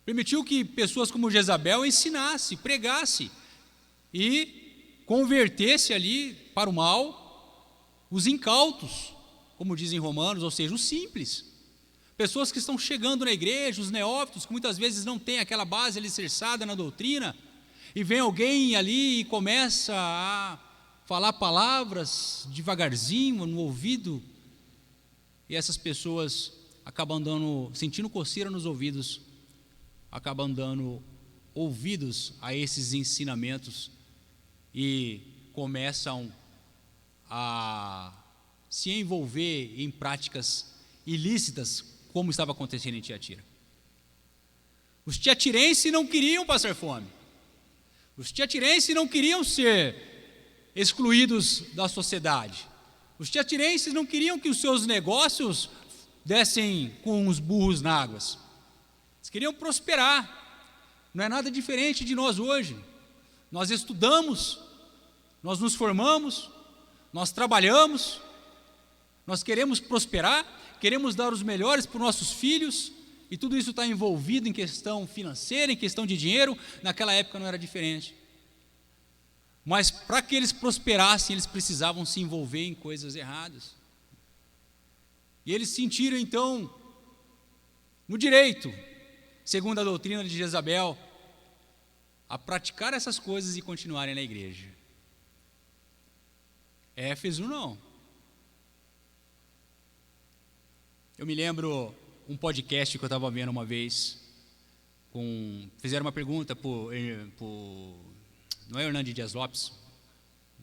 A: permitiu que pessoas como Jezabel ensinasse, pregasse e convertesse ali para o mal os incautos, como dizem Romanos, ou seja, os simples. Pessoas que estão chegando na igreja, os neófitos, que muitas vezes não têm aquela base alicerçada na doutrina, e vem alguém ali e começa a falar palavras devagarzinho no ouvido, e essas pessoas acabam sentindo coceira nos ouvidos, acabam dando ouvidos a esses ensinamentos e começam a se envolver em práticas ilícitas, como estava acontecendo em Tiatira. Os tiatirenses não queriam passar fome. Os tiatirenses não queriam ser excluídos da sociedade. Os tiatirenses não queriam que os seus negócios dessem com os burros na água. Eles queriam prosperar. Não é nada diferente de nós hoje. Nós estudamos, nós nos formamos, nós trabalhamos, nós queremos prosperar, queremos dar os melhores para os nossos filhos, e tudo isso está envolvido em questão financeira, em questão de dinheiro. Naquela época não era diferente. Mas para que eles prosperassem, eles precisavam se envolver em coisas erradas. E eles sentiram então no direito, segundo a doutrina de Jezabel, a praticar essas coisas e continuarem na igreja. Éfeso não. Eu me lembro um podcast que eu estava vendo uma vez, fizeram uma pergunta não é Hernandes Dias Lopes,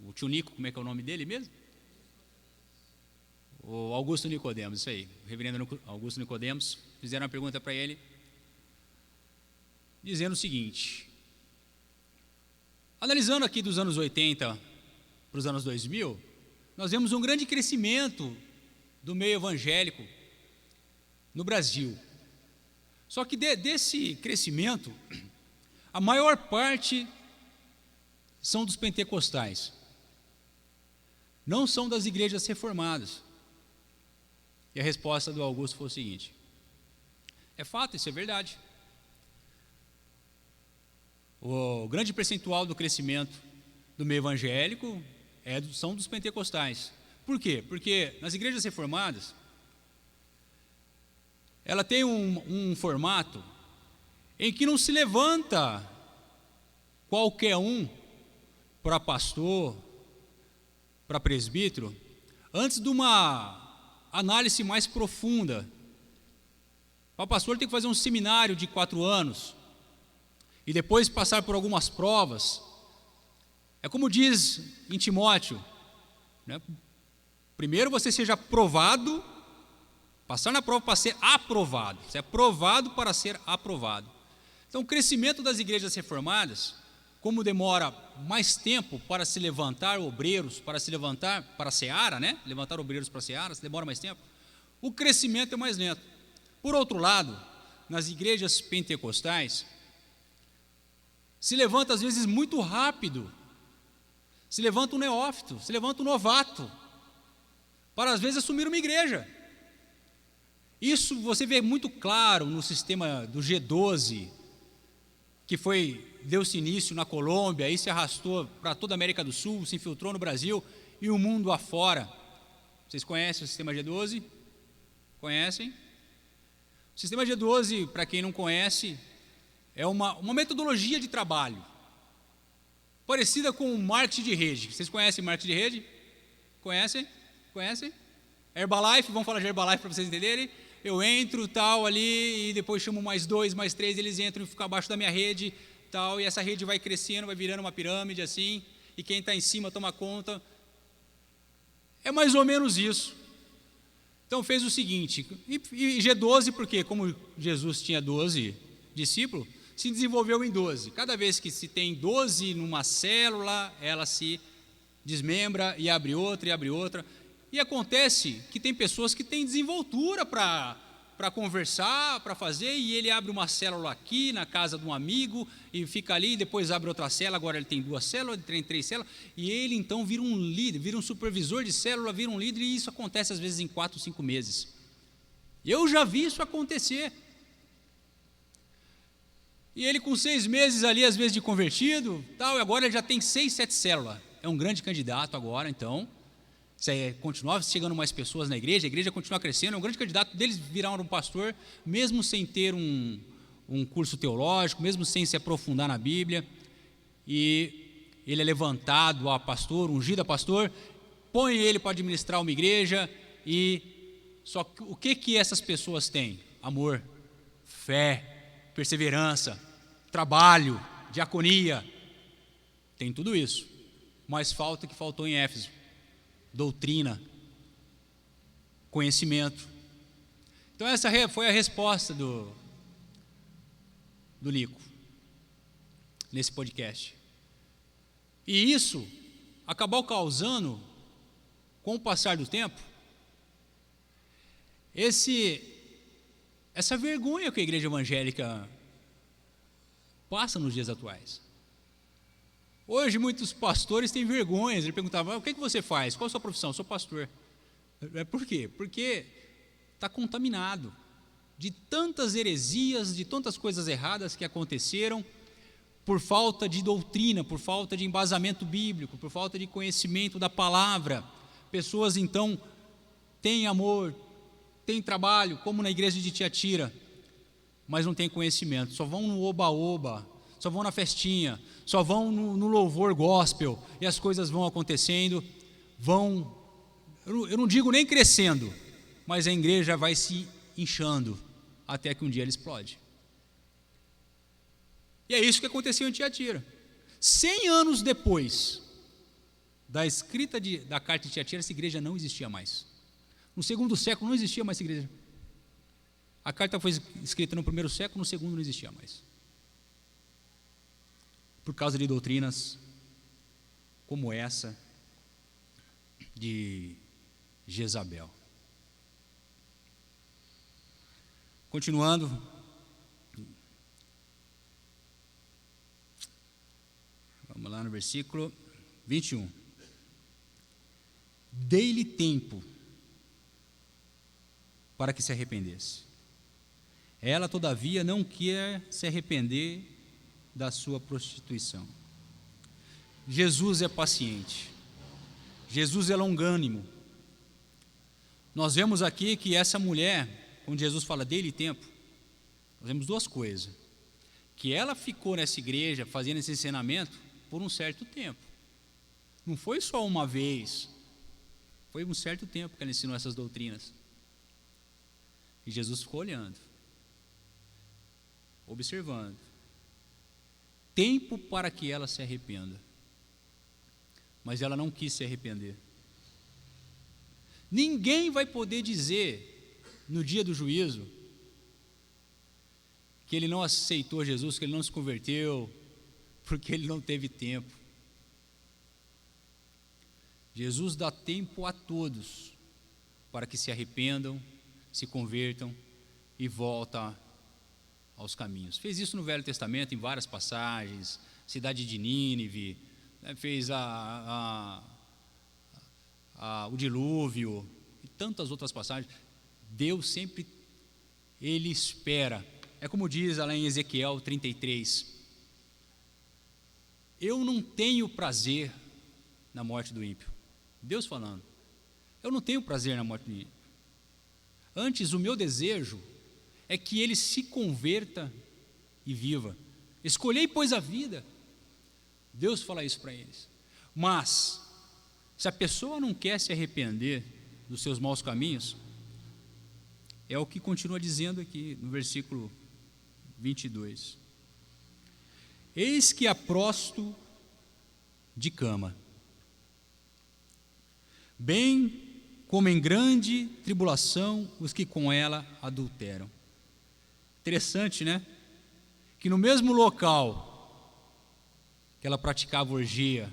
A: o tio Nico, como é que é o nome dele mesmo? O Augusto Nicodemos, isso aí, o reverendo Augusto Nicodemos, fizeram uma pergunta para ele, dizendo o seguinte: analisando aqui dos anos 80 para os anos 2000, nós vemos um grande crescimento do meio evangélico no Brasil. Só que desse crescimento, a maior parte são dos pentecostais, não são das igrejas reformadas. E a resposta do Augusto foi o seguinte: é fato, isso é verdade. O grande percentual do crescimento do meio evangélico são dos pentecostais. Por quê? Porque nas igrejas reformadas, ela tem um formato em que não se levanta qualquer um para pastor, para presbítero, antes de uma análise mais profunda. Para pastor tem que fazer um seminário de 4 anos, e depois passar por algumas provas. É como diz em Timóteo, né? Primeiro você seja aprovado, passar na prova para ser aprovado. Você é aprovado para ser aprovado. Então, o crescimento das igrejas reformadas, como demora mais tempo para se levantar obreiros, para se levantar para a seara, né? Levantar obreiros para a seara, se demora mais tempo, o crescimento é mais lento. Por outro lado, nas igrejas pentecostais, se levanta às vezes muito rápido, se levanta um neófito, se levanta um novato, para às vezes assumir uma igreja. Isso você vê muito claro no sistema do G12, que deu-se início na Colômbia, aí se arrastou para toda a América do Sul, se infiltrou no Brasil e o mundo afora. Vocês conhecem o sistema G12? Conhecem? O sistema G12, para quem não conhece, é uma metodologia de trabalho, parecida com o marketing de rede. Vocês conhecem marketing de rede? Conhecem? Conhecem? Herbalife, vamos falar de Herbalife para vocês entenderem. Eu entro, tal, ali, e depois chamo mais 2, mais 3, eles entram e ficam abaixo da minha rede, tal, e essa rede vai crescendo, vai virando uma pirâmide assim, e quem está em cima toma conta. É mais ou menos isso. Então fez o seguinte, e G12, porque como Jesus tinha 12 discípulos, se desenvolveu em 12. Cada vez que se tem 12 numa célula, ela se desmembra e abre outra. E acontece que tem pessoas que têm desenvoltura para conversar, para fazer, e ele abre uma célula aqui na casa de um amigo e fica ali, e depois abre outra célula. Agora ele tem 2 células, ele tem 3 células, e ele então vira um líder, vira um supervisor de célula, vira um líder, e isso acontece às vezes em 4, 5 meses. Eu já vi isso acontecer. E ele com 6 meses ali, às vezes de convertido, tal, e agora ele já tem 6, 7 células. É um grande candidato agora, então. Continuar chegando mais pessoas na igreja, a igreja continua crescendo, é um grande candidato deles virar um pastor, mesmo sem ter um curso teológico, mesmo sem se aprofundar na Bíblia. E ele é levantado a pastor, ungido a pastor, põe ele para administrar uma igreja, e Só que o que essas pessoas têm? Amor, fé, perseverança, trabalho, diaconia. Tem tudo isso. Mas falta o que faltou em Éfeso: doutrina, conhecimento. Então essa foi a resposta do Nico nesse podcast. E isso acabou causando, com o passar do tempo, essa vergonha que a igreja evangélica passa nos dias atuais. Hoje muitos pastores têm vergonha. Ele perguntava: o que você faz? Qual a sua profissão? Eu sou pastor. Por quê? Porque está contaminado de tantas heresias, de tantas coisas erradas que aconteceram por falta de doutrina, por falta de embasamento bíblico, por falta de conhecimento da palavra. Pessoas então têm amor, têm trabalho, como na igreja de Tiatira, mas não têm conhecimento, só vão no oba-oba, só vão na festinha, só vão no louvor gospel, e as coisas vão acontecendo, eu não digo nem crescendo, mas a igreja vai se inchando, até que um dia ela explode. E é isso que aconteceu em Tiatira. 100 anos depois da escrita da carta de Tiatira, essa igreja não existia mais. No segundo século não existia mais essa igreja. A carta foi escrita no primeiro século, no segundo não existia mais. Por causa de doutrinas como essa de Jezabel. Continuando, vamos lá no versículo 21. Dei-lhe tempo para que se arrependesse. Ela, todavia, não quer se arrepender da sua prostituição. Jesus é paciente. Jesus é longânimo. Nós vemos aqui que essa mulher, quando Jesus fala dele tempo, nós vemos duas coisas: que ela ficou nessa igreja fazendo esse ensinamento por um certo tempo. Não foi só uma vez, foi um certo tempo que ela ensinou essas doutrinas. E Jesus ficou olhando, observando. Tempo para que ela se arrependa. Mas ela não quis se arrepender. Ninguém vai poder dizer no dia do juízo que ele não aceitou Jesus, que ele não se converteu, porque ele não teve tempo. Jesus dá tempo a todos para que se arrependam, se convertam e voltem aos caminhos. Fez isso no Velho Testamento em várias passagens, cidade de Nínive, fez o dilúvio e tantas outras passagens. Deus sempre, Ele espera. É como diz lá em Ezequiel 33: eu não tenho prazer na morte do ímpio. Deus falando: eu não tenho prazer na morte do ímpio. Antes, o meu desejo é que ele se converta e viva. Escolhei, pois, a vida. Deus fala isso para eles. Mas, se a pessoa não quer se arrepender dos seus maus caminhos, é o que continua dizendo aqui no versículo 22. Eis que a prosto de cama, bem como em grande tribulação os que com ela adulteram. Interessante, né? Que no mesmo local que ela praticava orgia,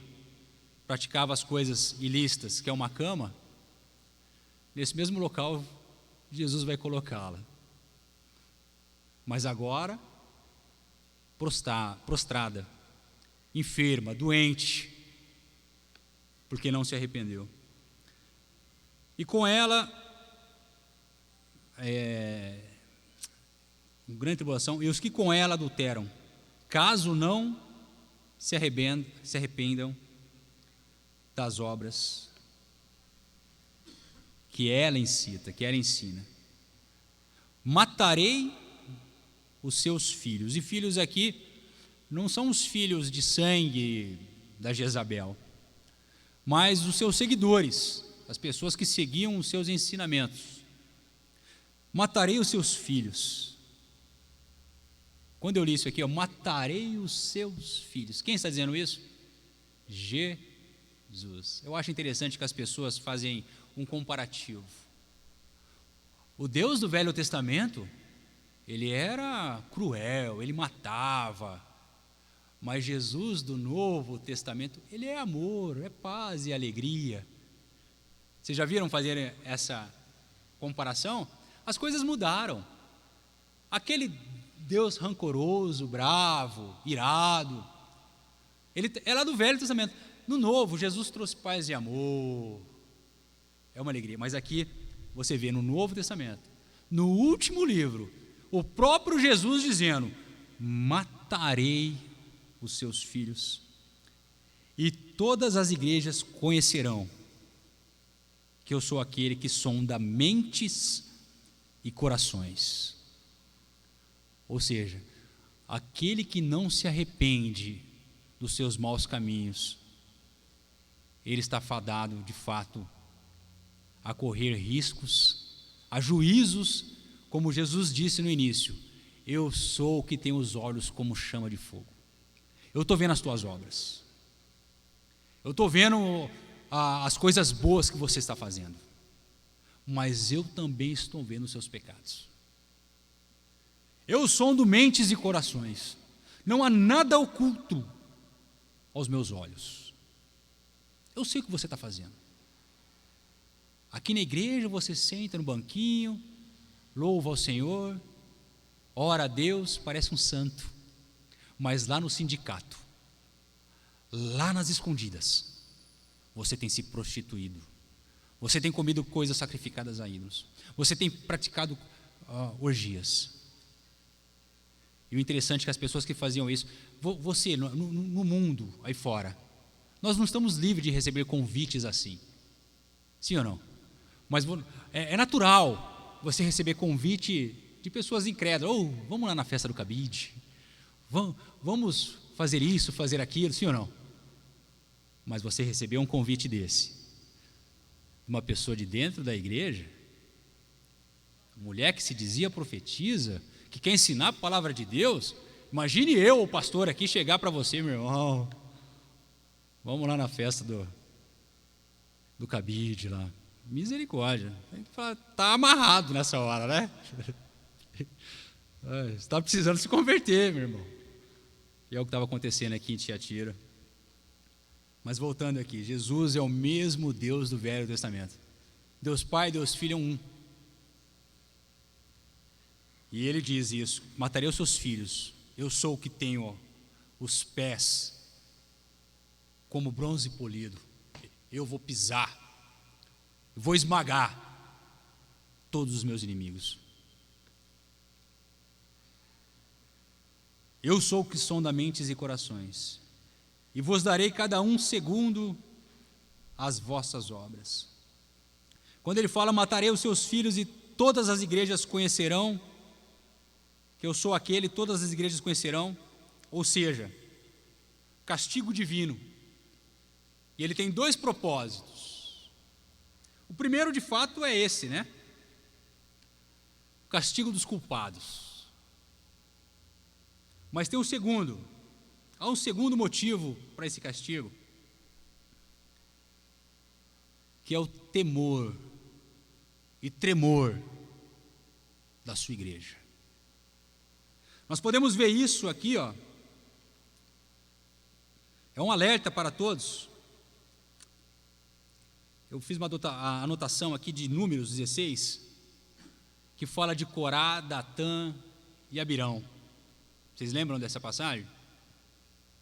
A: praticava as coisas ilícitas, que é uma cama, nesse mesmo local Jesus vai colocá-la. Mas agora, prostrada, enferma, doente, porque não se arrependeu. E com ela, grande tribulação, e os que com ela adulteram, caso não se arrependam das obras que ela incita, que ela ensina. Matarei os seus filhos. E filhos aqui não são os filhos de sangue da Jezabel, mas os seus seguidores, as pessoas que seguiam os seus ensinamentos. matarei os seus filhos. Quando eu li isso aqui, eu matarei os seus filhos. Quem está dizendo isso? Jesus. Eu acho interessante que as pessoas fazem um comparativo. O Deus do Velho Testamento, ele era cruel, ele matava. Mas Jesus do Novo Testamento, ele é amor, é paz e alegria. Vocês já viram fazer essa comparação? As coisas mudaram. Aquele Deus rancoroso, bravo, irado, ele era do Velho Testamento. No Novo, Jesus trouxe paz e amor. É uma alegria. Mas aqui você vê no Novo Testamento, no último livro, o próprio Jesus dizendo: matarei os seus filhos, e todas as igrejas conhecerão que eu sou aquele que sonda mentes e corações. Ou seja, aquele que não se arrepende dos seus maus caminhos, ele está fadado, de fato, a correr riscos, a juízos, como Jesus disse no início: eu sou o que tem os olhos como chama de fogo. Eu estou vendo as tuas obras, eu estou vendo as coisas boas que você está fazendo, mas eu também estou vendo os seus pecados. Eu sondo mentes e corações, não há nada oculto aos meus olhos. Eu sei o que você está fazendo. Aqui na igreja você senta no banquinho, louva ao Senhor, ora a Deus, parece um santo. Mas lá no sindicato, lá nas escondidas, você tem se prostituído, você tem comido coisas sacrificadas a ídolos, você tem praticado orgias. E o interessante é que as pessoas que faziam isso, você no mundo aí fora, nós não estamos livres de receber convites assim, sim ou não? Mas é natural você receber convite de pessoas incrédulas: vamos lá na festa do cabide, vamos fazer isso, fazer aquilo, sim ou não? Mas você recebeu um convite desse, de uma pessoa de dentro da igreja, mulher que se dizia profetisa, que quer ensinar a palavra de Deus. Imagine eu, o pastor, aqui chegar para você: meu irmão, vamos lá na festa do cabide lá. Misericórdia, tem que falar, tá amarrado nessa hora, né? Você está precisando se converter, meu irmão. E é o que estava acontecendo aqui em Tiatira. Mas voltando aqui, Jesus é o mesmo Deus do Velho Testamento. Deus Pai e Deus Filho é um. E ele diz isso: matarei os seus filhos. Eu sou o que tenho os pés como bronze polido. Eu vou pisar, vou esmagar todos os meus inimigos. Eu sou o que sonda mentes e corações, e vos darei cada um segundo as vossas obras. Quando ele fala matarei os seus filhos e todas as igrejas conhecerão que eu sou aquele, todas as igrejas conhecerão, ou seja, castigo divino. E ele tem dois propósitos. O primeiro, de fato, é esse, né? O castigo dos culpados. Mas tem um segundo. Há um segundo motivo para esse castigo, que é o temor e tremor da sua igreja. Nós podemos ver isso aqui, ó. É um alerta para todos. Eu fiz uma anotação aqui de Números 16, que fala de Corá, Datã e Abirão. Vocês lembram dessa passagem?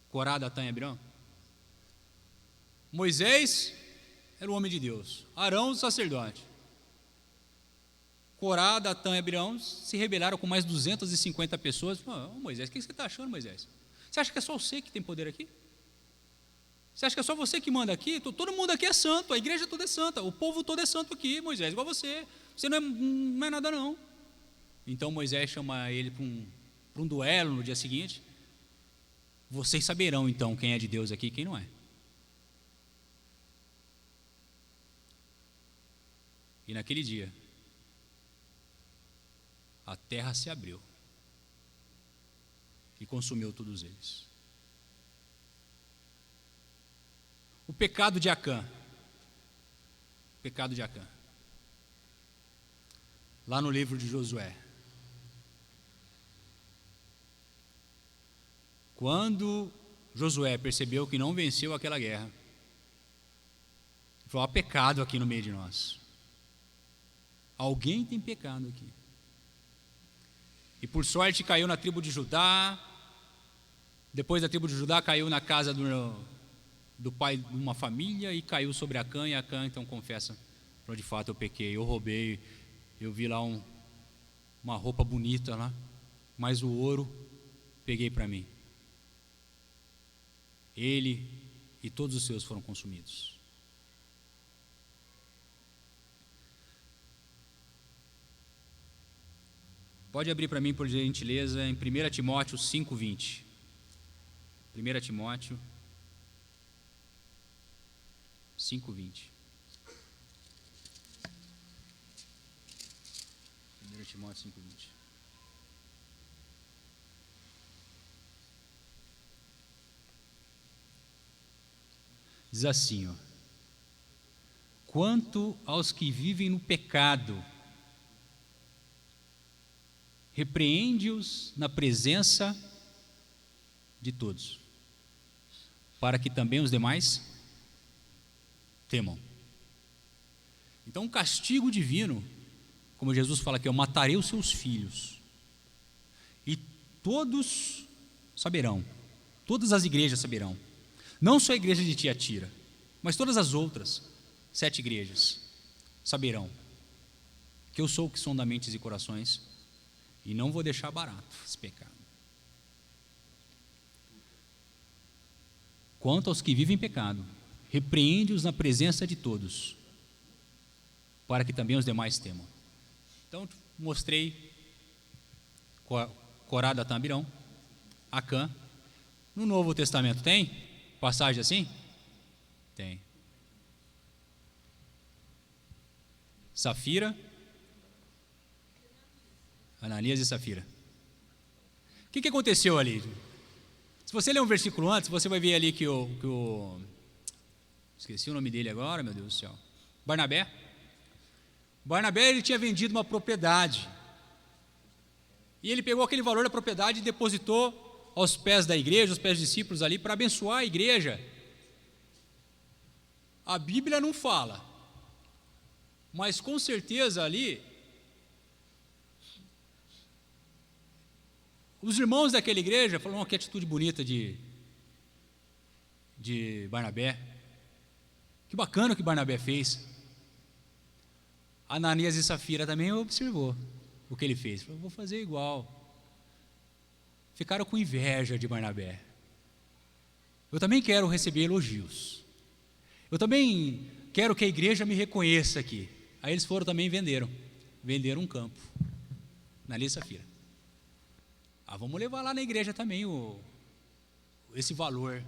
A: Corá, Datã e Abirão? Moisés era o homem de Deus, Arão o sacerdote. Corá, Datã e Abirão se rebelaram com mais 250 pessoas. Moisés, o que você está achando, Moisés? Você acha que é só você que tem poder aqui? Você acha que é só você que manda aqui? Todo mundo aqui é santo, a igreja toda é santa, o povo todo é santo aqui, Moisés, igual você. Você não é nada não. Então Moisés chama ele para um duelo no dia seguinte. Vocês saberão então quem é de Deus aqui e quem não é. E naquele dia, a terra se abriu e consumiu todos eles. O pecado de Acã. O pecado de Acã. Lá no livro de Josué. Quando Josué percebeu que não venceu aquela guerra, ele falou: há pecado aqui no meio de nós. Alguém tem pecado aqui. E por sorte caiu na tribo de Judá. Depois da tribo de Judá caiu na casa do pai de uma família e caiu sobre Acã. E Acã então confessa: de fato eu pequei, eu roubei, eu vi lá uma roupa bonita lá, mas o ouro peguei para mim. Ele e todos os seus foram consumidos. Pode abrir para mim, por gentileza, em 1 Timóteo 5:20. 1 Timóteo 5:20. 1 Timóteo 5:20. Diz assim, ó: quanto aos que vivem no pecado, repreende-os na presença de todos, para que também os demais temam. Então, um castigo divino, como Jesus fala aqui: eu matarei os seus filhos, e todos saberão, todas as igrejas saberão, não só a igreja de Tiatira, mas todas as outras 7 igrejas saberão que eu sou o que sonda mentes e corações, e não vou deixar barato esse pecado. Quanto aos que vivem em pecado, repreende-os na presença de todos, para que também os demais temam. Então, mostrei Corá, Datã, Abirão, Acã. No Novo Testamento tem passagem assim? Tem. Safira, Ananias e Safira. O que aconteceu ali? Se você ler um versículo antes, você vai ver ali que esqueci o nome dele agora, meu Deus do céu. Barnabé, ele tinha vendido uma propriedade. E ele pegou aquele valor da propriedade e depositou aos pés da igreja, aos pés dos discípulos ali, para abençoar a igreja. A Bíblia não fala, mas com certeza ali, os irmãos daquela igreja falaram: que atitude bonita de Barnabé, que bacana o que Barnabé fez. Ananias e Safira também observou o que ele fez, falou: vou fazer igual. Ficaram com inveja de Barnabé. Eu também quero receber elogios, eu também quero que a igreja me reconheça aqui. Aí eles foram também e venderam um campo, Ananias e Safira. Vamos levar lá na igreja também esse valor.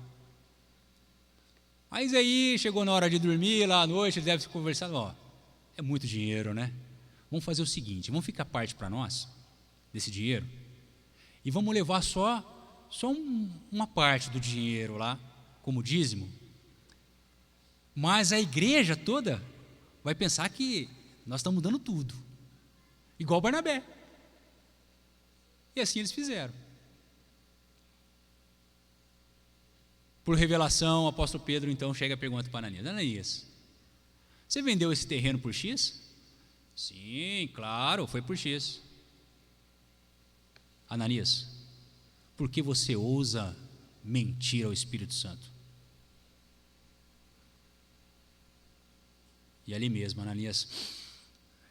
A: Mas aí chegou na hora de dormir, lá à noite, eles devem ter conversado: é muito dinheiro, né? Vamos fazer o seguinte, vamos ficar parte para nós desse dinheiro, e vamos levar só uma parte do dinheiro lá, como dízimo, mas a igreja toda vai pensar que nós estamos dando tudo, igual Barnabé. E assim eles fizeram. Por revelação, o apóstolo Pedro então chega e pergunta para Ananias: Ananias, você vendeu esse terreno por X? Sim, claro, foi por X. Ananias, por que você ousa mentir ao Espírito Santo? E ali mesmo, Ananias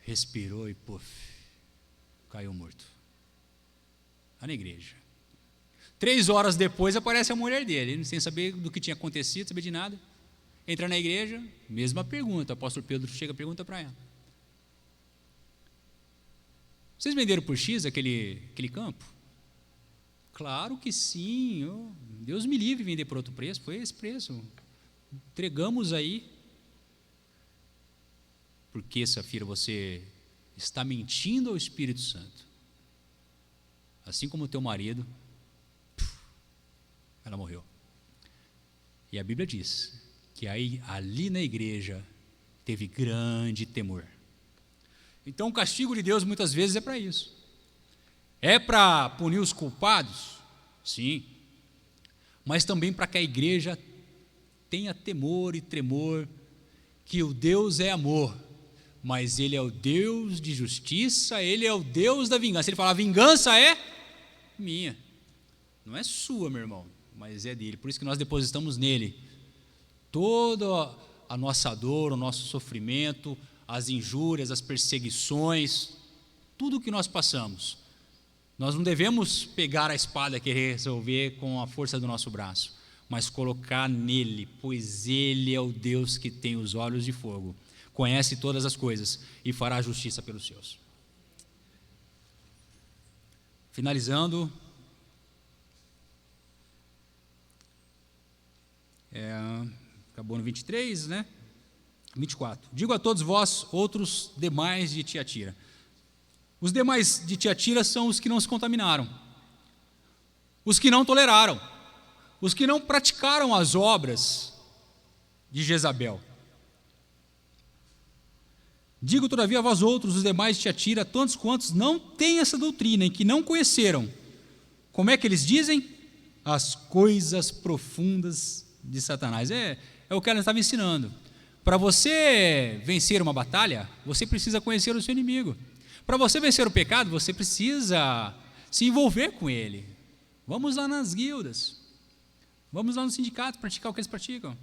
A: respirou e caiu morto. Lá na igreja. 3 horas depois aparece a mulher dele, sem saber do que tinha acontecido, saber de nada. Entra na igreja, mesma pergunta. O apóstolo Pedro chega e pergunta para ela: vocês venderam por X aquele campo? Claro que sim. Deus me livre de vender por outro preço. Foi esse preço. Entregamos aí. Por que, Safira, você está mentindo ao Espírito Santo? assim como o teu marido, ela morreu. E a Bíblia diz que aí, ali na igreja, teve grande temor. Então o castigo de Deus muitas vezes é para isso. É para punir os culpados? Sim. Mas também para que a igreja tenha temor e tremor, que o Deus é amor, mas Ele é o Deus de justiça, Ele é o Deus da vingança. Ele fala, a vingança é minha, não é sua, meu irmão, mas é dele. Por isso que nós depositamos nele toda a nossa dor, o nosso sofrimento, as injúrias, as perseguições, tudo o que nós passamos. Nós não devemos pegar a espada e querer resolver com a força do nosso braço, mas colocar nele, pois ele é o Deus que tem os olhos de fogo, conhece todas as coisas e fará justiça pelos seus. Finalizando, acabou no 23, né? 24. Digo a todos vós, outros demais de Tiatira. Os demais de Tiatira são os que não se contaminaram, os que não toleraram, os que não praticaram as obras de Jezabel. Digo, todavia, a vós outros, os demais de Tiatira, tantos quantos não têm essa doutrina e que não conheceram. Como é que eles dizem? As coisas profundas de Satanás. É o que ela estava ensinando. Para você vencer uma batalha, você precisa conhecer o seu inimigo. Para você vencer o pecado, você precisa se envolver com ele. Vamos lá nas guildas. Vamos lá no sindicato praticar o que eles praticam.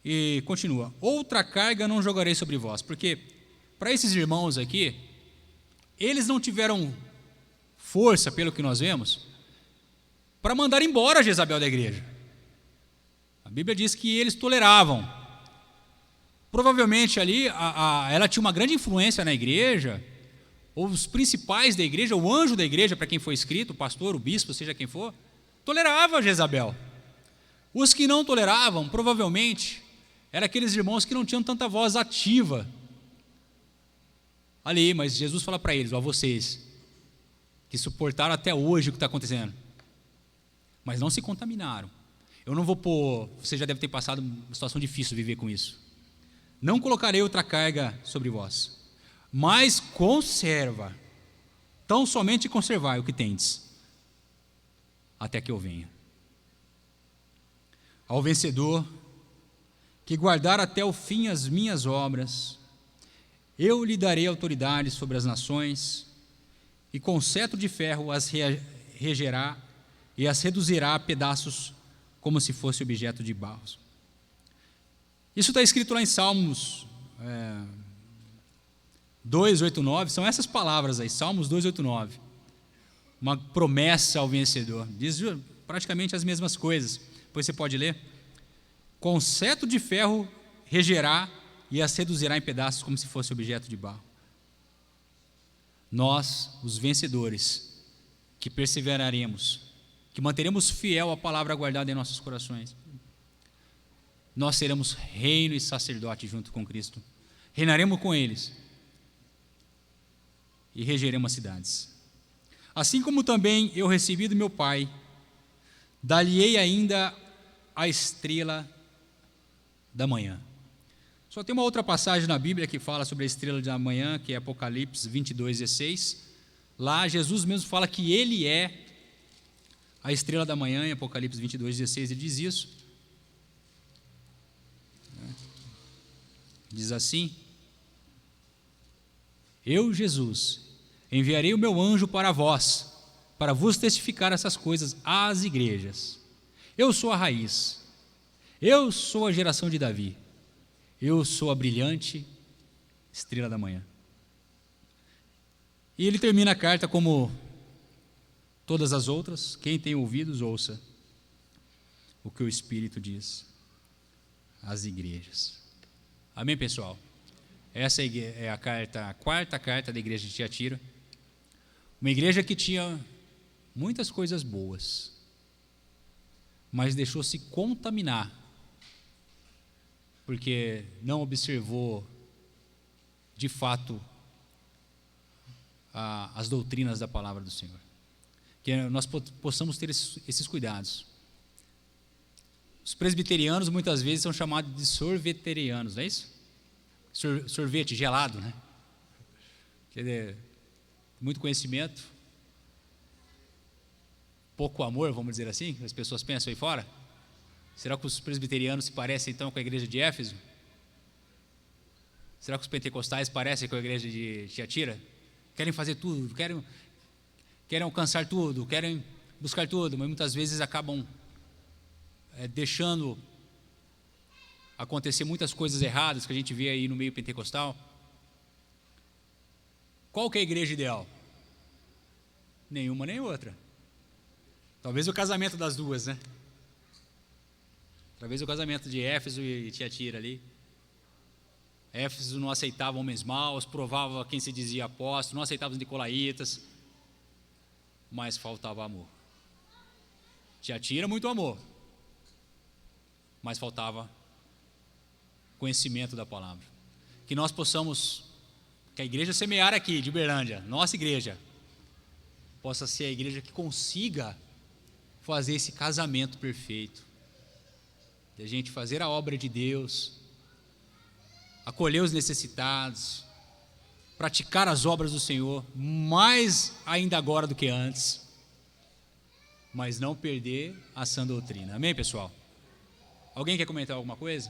A: E continua, outra carga não jogarei sobre vós, porque para esses irmãos aqui, eles não tiveram força, pelo que nós vemos, para mandar embora Jezabel da igreja. A Bíblia diz que eles toleravam. Provavelmente ali, ela tinha uma grande influência na igreja, ou os principais da igreja, o anjo da igreja, para quem foi escrito, o pastor, o bispo, seja quem for, tolerava Jezabel. Os que não toleravam, provavelmente, eram aqueles irmãos que não tinham tanta voz ativa ali, mas Jesus fala para eles, vocês, que suportaram até hoje o que está acontecendo, mas não se contaminaram. Eu não vou pôr, você já deve ter passado uma situação difícil viver com isso. Não colocarei outra carga sobre vós, mas conserva, tão somente conservai o que tendes, até que eu venha. Ao vencedor, que guardar até o fim as minhas obras, eu lhe darei autoridade sobre as nações, e com cetro de ferro as regerá e as reduzirá a pedaços, como se fosse objeto de barro. Isso está escrito lá em Salmos 2:8-9, são essas palavras aí, Salmos 2:8-9, uma promessa ao vencedor, diz praticamente as mesmas coisas, depois você pode ler. Com cetro de ferro regerá e as reduzirá em pedaços, como se fosse objeto de barro. Nós, os vencedores, que perseveraremos, que manteremos fiel a palavra guardada em nossos corações, nós seremos reino e sacerdote junto com Cristo, reinaremos com eles e regeremos as cidades. Assim como também eu recebi do meu Pai, dar-lhe-ei ainda a estrela da manhã. Só tem uma outra passagem na Bíblia que fala sobre a estrela da manhã, que é Apocalipse 22:16. Lá Jesus mesmo fala que Ele é a estrela da manhã, em Apocalipse 22:16, ele diz isso. Diz assim: eu, Jesus, enviarei o meu anjo para vós, para vos testificar essas coisas às igrejas. Eu sou a raiz, eu sou a geração de Davi, eu sou a brilhante estrela da manhã. E ele termina a carta como todas as outras: quem tem ouvidos, ouça o que o Espírito diz às igrejas. Amém, pessoal? Essa é a quarta carta da igreja de Tiatira, uma igreja que tinha muitas coisas boas, mas deixou-se contaminar, porque não observou, de fato, as doutrinas da palavra do Senhor. Que nós possamos ter esses cuidados. Os presbiterianos muitas vezes são chamados de sorveterianos, não é isso? Sorvete gelado, né? Quer dizer, muito conhecimento, pouco amor, vamos dizer assim, as pessoas pensam aí fora. Será que os presbiterianos se parecem então com a igreja de Éfeso? Será que os pentecostais parecem com a igreja de Tiatira? Querem fazer tudo, querem alcançar tudo, querem buscar tudo, mas muitas vezes acabam deixando acontecer muitas coisas erradas que a gente vê aí no meio pentecostal. Qual que é a igreja ideal? Nenhuma nem outra. Talvez o casamento das duas, né? Talvez o casamento de Éfeso e Tiatira ali. Éfeso não aceitava homens maus, provava quem se dizia apóstolo, não aceitava os nicolaítas, mas faltava amor. Tiatira, muito amor, mas faltava conhecimento da palavra. Que nós possamos, que a igreja semear aqui de Uberlândia, nossa igreja, possa ser a igreja que consiga fazer esse casamento perfeito, de a gente fazer a obra de Deus, acolher os necessitados, praticar as obras do Senhor, mais ainda agora do que antes, mas não perder a sã doutrina. Amém, pessoal? Alguém quer comentar alguma coisa?